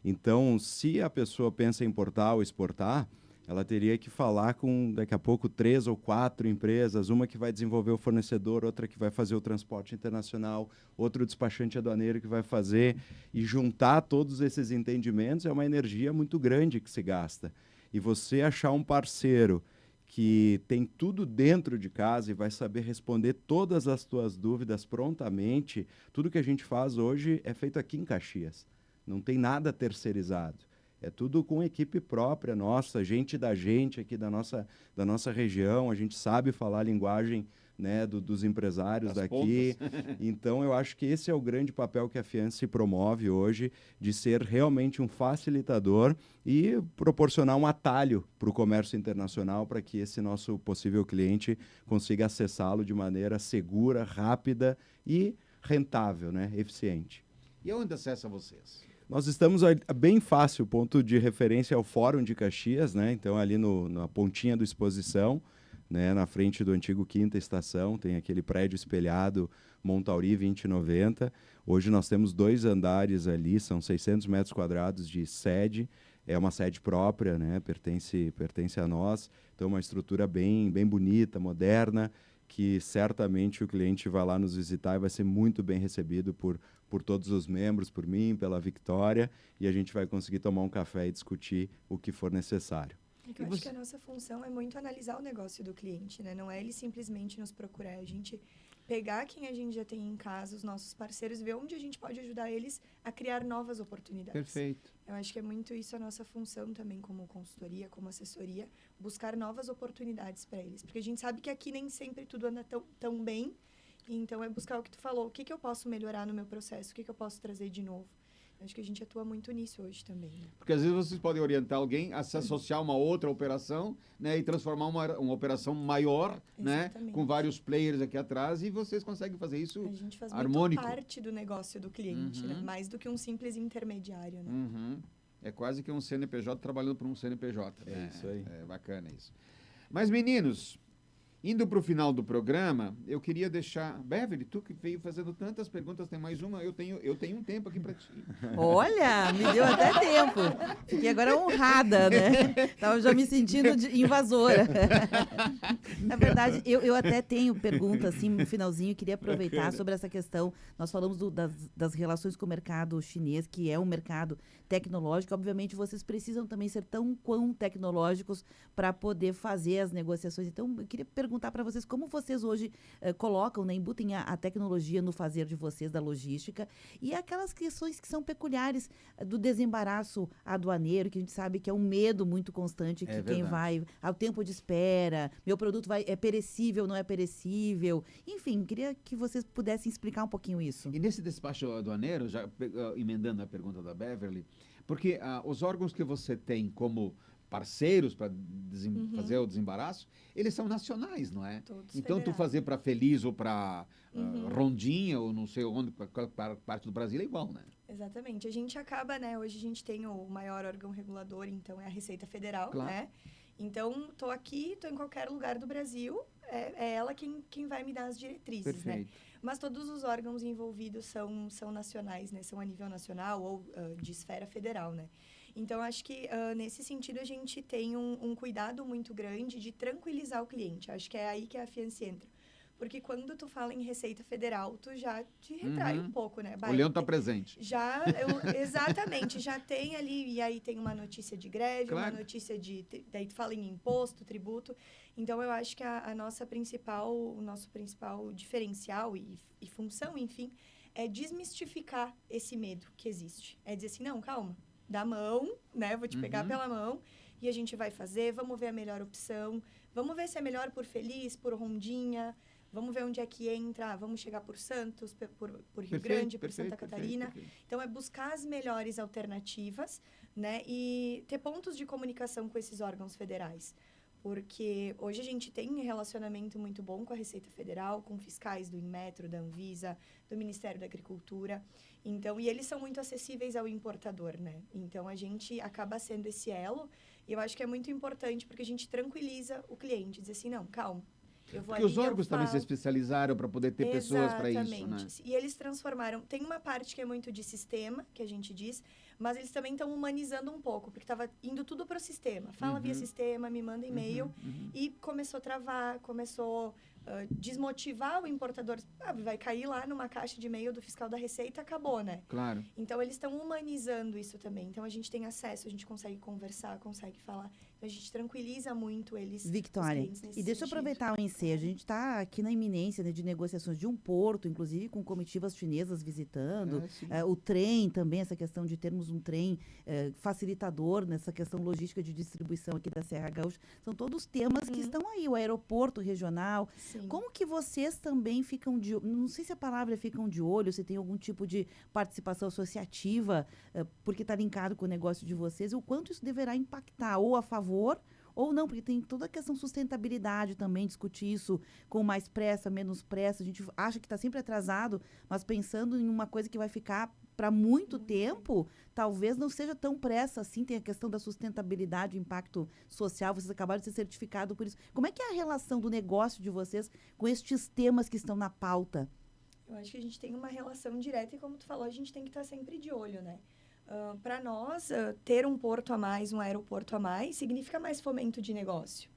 Então, se a pessoa pensa em importar ou exportar, ela teria que falar com, daqui a pouco, 3 ou 4 empresas, uma que vai desenvolver o fornecedor, outra que vai fazer o transporte internacional, outro despachante aduaneiro que vai fazer, e juntar todos esses entendimentos é uma energia muito grande que se gasta. E você achar um parceiro que tem tudo dentro de casa e vai saber responder todas as tuas dúvidas prontamente, tudo que a gente faz hoje é feito aqui em Caxias. Não tem nada terceirizado. É tudo com equipe própria nossa, gente da gente aqui da nossa região. A gente sabe falar a linguagem, né, dos empresários Das daqui. Então, eu acho que esse é o grande papel que a Fiance promove hoje, de ser realmente um facilitador e proporcionar um atalho para o comércio internacional, para que esse nosso possível cliente consiga acessá-lo de maneira segura, rápida e rentável, né, eficiente. E onde acessa vocês? Nós estamos bem fácil, o ponto de referência é o Fórum de Caxias, né? Então, ali na pontinha do Exposição, né? Na frente do antigo Quinta Estação, tem aquele prédio espelhado Montauri 2090. Hoje nós temos 2 andares ali, são 600 metros quadrados de sede. É uma sede própria, né? Pertence a nós. Então, uma estrutura bem bonita, moderna, que certamente o cliente vai lá nos visitar e vai ser muito bem recebido por todos os membros, por mim, pela Victoria, e a gente vai conseguir tomar um café e discutir o que for necessário. Eu acho que a nossa função é muito analisar o negócio do cliente, né? Não é ele simplesmente nos procurar, é a gente pegar quem a gente já tem em casa, os nossos parceiros, ver onde a gente pode ajudar eles a criar novas oportunidades. Perfeito. Eu acho que é muito isso a nossa função também como consultoria, como assessoria, buscar novas oportunidades para eles. Porque a gente sabe que aqui nem sempre tudo anda tão bem, então é buscar o que tu falou, o que eu posso melhorar no meu processo, o que eu posso trazer de novo. Acho que a gente atua muito nisso hoje também. Né? Porque às vezes vocês podem orientar alguém a se associar a uma outra operação, né, e transformar uma operação maior, né, com vários players aqui atrás, e vocês conseguem fazer isso harmônico. A gente faz muito parte do negócio do cliente, né? Mais do que um simples intermediário. Né? É quase que um CNPJ trabalhando para um CNPJ. É isso aí. É bacana isso. Mas, meninos, indo para o final do programa, eu queria deixar... Beverly, tu que veio fazendo tantas perguntas, tem mais uma? Eu tenho um tempo aqui para ti. Olha, me deu até tempo. Fiquei agora honrada, né? Tava já me sentindo invasora. Na verdade, eu até tenho pergunta, assim, no finalzinho, queria aproveitar sobre essa questão. Nós falamos das relações com o mercado chinês, que é um mercado tecnológico. Obviamente, vocês precisam também ser quão tecnológicos para poder fazer as negociações. Então, eu queria perguntar para vocês como vocês hoje colocam, né, embutem a tecnologia no fazer de vocês, da logística, e aquelas questões que são peculiares do desembaraço aduaneiro, que a gente sabe que é um medo muito constante, que quem vai ao tempo de espera, meu produto é perecível, não é perecível. Enfim, queria que vocês pudessem explicar um pouquinho isso. E nesse despacho aduaneiro, já emendando a pergunta da Beverly, porque os órgãos que você tem como parceiros para fazer o desembaraço, eles são nacionais, não é? Todos então, tu fazer para Feliz ou para Rondinha, ou não sei onde, para parte do Brasil, é igual, né? Exatamente. A gente acaba, né? Hoje a gente tem o maior órgão regulador, então é a Receita Federal, claro, né? Então, tô aqui, tô em qualquer lugar do Brasil, é ela quem vai me dar as diretrizes, perfeito, né? Mas todos os órgãos envolvidos são nacionais, né? São a nível nacional ou de esfera federal, né? Então, acho que nesse sentido a gente tem um cuidado muito grande de tranquilizar o cliente. Acho que é aí que a Fiance entra. Porque quando tu fala em Receita Federal, tu já te retrai um pouco, né? O leão está presente. Exatamente, já tem ali, e aí tem uma notícia de greve, claro, uma notícia daí tu fala em imposto, tributo. Então, eu acho que o nosso principal diferencial e função, enfim, é desmistificar esse medo que existe. É dizer assim, não, calma, dá a mão, né? Vou te pegar pela mão e a gente vai fazer, vamos ver a melhor opção, vamos ver se é melhor por Feliz, por Rondinha, vamos ver onde é que entra, vamos chegar por Santos, por Rio Grande, por Santa Catarina. Então, é buscar as melhores alternativas, né? E ter pontos de comunicação com esses órgãos federais. Porque hoje a gente tem um relacionamento muito bom com a Receita Federal, com fiscais do Inmetro, da Anvisa, do Ministério da Agricultura. Então, e eles são muito acessíveis ao importador, né? Então, a gente acaba sendo esse elo. E eu acho que é muito importante porque a gente tranquiliza o cliente. Diz assim, não, calma. Eu vou Porque os ali, eu órgãos também se falo. especializaram para poder ter pessoas para isso, né? Exatamente. E eles transformaram... Tem uma parte que é muito de sistema, que a gente diz, mas eles também estão humanizando um pouco, porque estava indo tudo para o sistema. Fala via sistema, me manda e-mail. E começou a travar, começou desmotivar o importador. Vai cair lá numa caixa de e-mail do fiscal da Receita, acabou, né? Claro. Então, eles estão humanizando isso também. Então, a gente tem acesso, a gente consegue conversar, consegue falar. Então, a gente tranquiliza muito eles. Victória, e deixa eu aproveitar o ensejo. A gente está aqui na iminência, né, de negociações de um porto, inclusive com comitivas chinesas visitando. O trem também, essa questão de termos um trem facilitador nessa questão logística de distribuição aqui da Serra Gaúcha. São todos temas que estão aí. O aeroporto regional. Sim. Como que vocês também ficam de... Não sei se a palavra ficam de olho, se tem algum tipo de participação associativa, porque está linkado com o negócio de vocês, e o quanto isso deverá impactar, ou a favor, ou não, porque tem toda a questão de sustentabilidade também, discutir isso com mais pressa, menos pressa. A gente acha que está sempre atrasado, mas pensando em uma coisa que vai ficar para muito tempo, talvez não seja tão pressa assim. Tem a questão da sustentabilidade, o impacto social, vocês acabaram de ser certificados por isso. Como é que é a relação do negócio de vocês com estes temas que estão na pauta? Eu acho que a gente tem uma relação direta e, como tu falou, a gente tem que estar sempre de olho, né? Para nós, ter um porto a mais, um aeroporto a mais, significa mais fomento de negócio,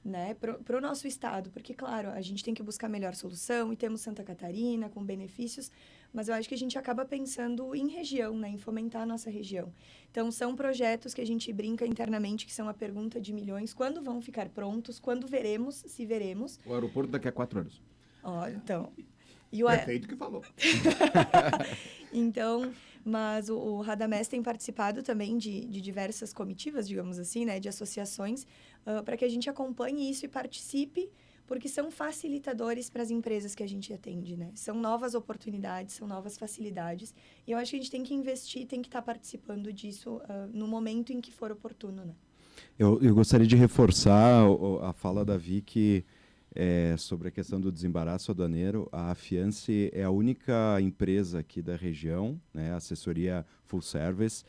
né? Para o nosso estado, porque, claro, a gente tem que buscar a melhor solução e temos Santa Catarina com benefícios, mas eu acho que a gente acaba pensando em região, né? Em fomentar a nossa região. Então, são projetos que a gente brinca internamente, que são a pergunta de milhões: quando vão ficar prontos? Quando veremos, se veremos? O aeroporto daqui a 4 anos. Então... Perfeito que falou. Então, mas o Radamés tem participado também de diversas comitivas, digamos assim, né, de associações, para que a gente acompanhe isso e participe, porque são facilitadores para as empresas que a gente atende, né? São novas oportunidades, são novas facilidades, e eu acho que a gente tem que investir, tem que estar participando disso no momento em que for oportuno, né? Eu gostaria de reforçar a fala da Vicky sobre a questão do desembaraço aduaneiro. A Afiance é a única empresa aqui da região, né, assessoria full service,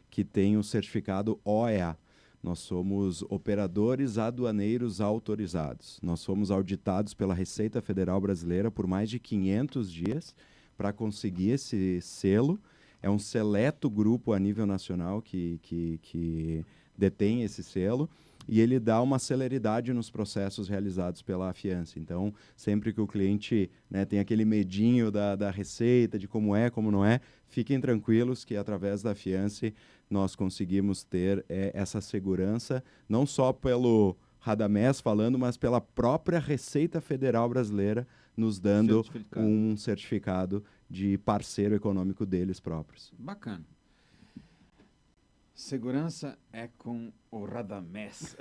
que tem o certificado OEA. Nós somos operadores aduaneiros autorizados. Nós fomos auditados pela Receita Federal Brasileira por mais de 500 dias para conseguir esse selo. É um seleto grupo a nível nacional que detém esse selo. E ele dá uma celeridade nos processos realizados pela Afiance. Então, sempre que o cliente, né, tem aquele medinho da receita, de como é, como não é, fiquem tranquilos que através da Afiance nós conseguimos ter essa segurança, não só pelo Radamés falando, mas pela própria Receita Federal Brasileira nos dando um certificado de parceiro econômico deles próprios. Bacana. Segurança é com o Radamés.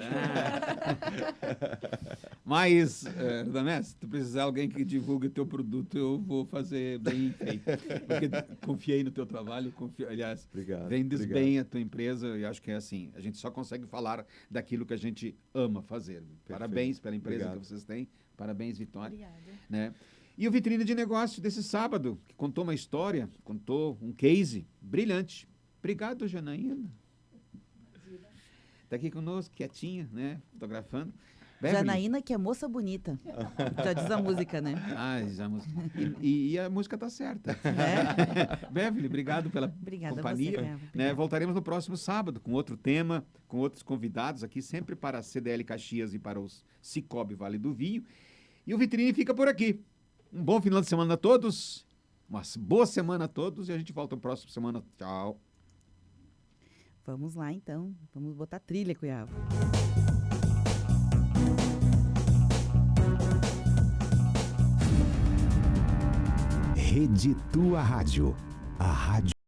Mas, Radamés, se tu precisar de alguém que divulgue o teu produto, eu vou fazer bem feito. Porque confiei no teu trabalho, aliás, vendes bem a tua empresa, e acho que é assim, a gente só consegue falar daquilo que a gente ama fazer. Perfeito. Parabéns pela empresa que vocês têm. Parabéns, Vitória. Obrigada. Né? E o Vitrine de Negócio desse sábado, que contou uma história, contou um case brilhante. Obrigado, Janaína. Está aqui conosco, quietinha, né? Fotografando. Beverly. Janaína, que é moça bonita. Já diz a música, né? Já a música. E a música está certa. Beverly, obrigado pela companhia. Você, né? Voltaremos no próximo sábado com outro tema, com outros convidados aqui, sempre para a CDL Caxias e para os Cicobi Vale do Vinho. E o Vitrine fica por aqui. Um bom final de semana a todos. Uma boa semana a todos. E a gente volta na próxima semana. Tchau. Vamos lá, então. Vamos botar trilha, Cuiabá. Rede Tua Rádio. A rádio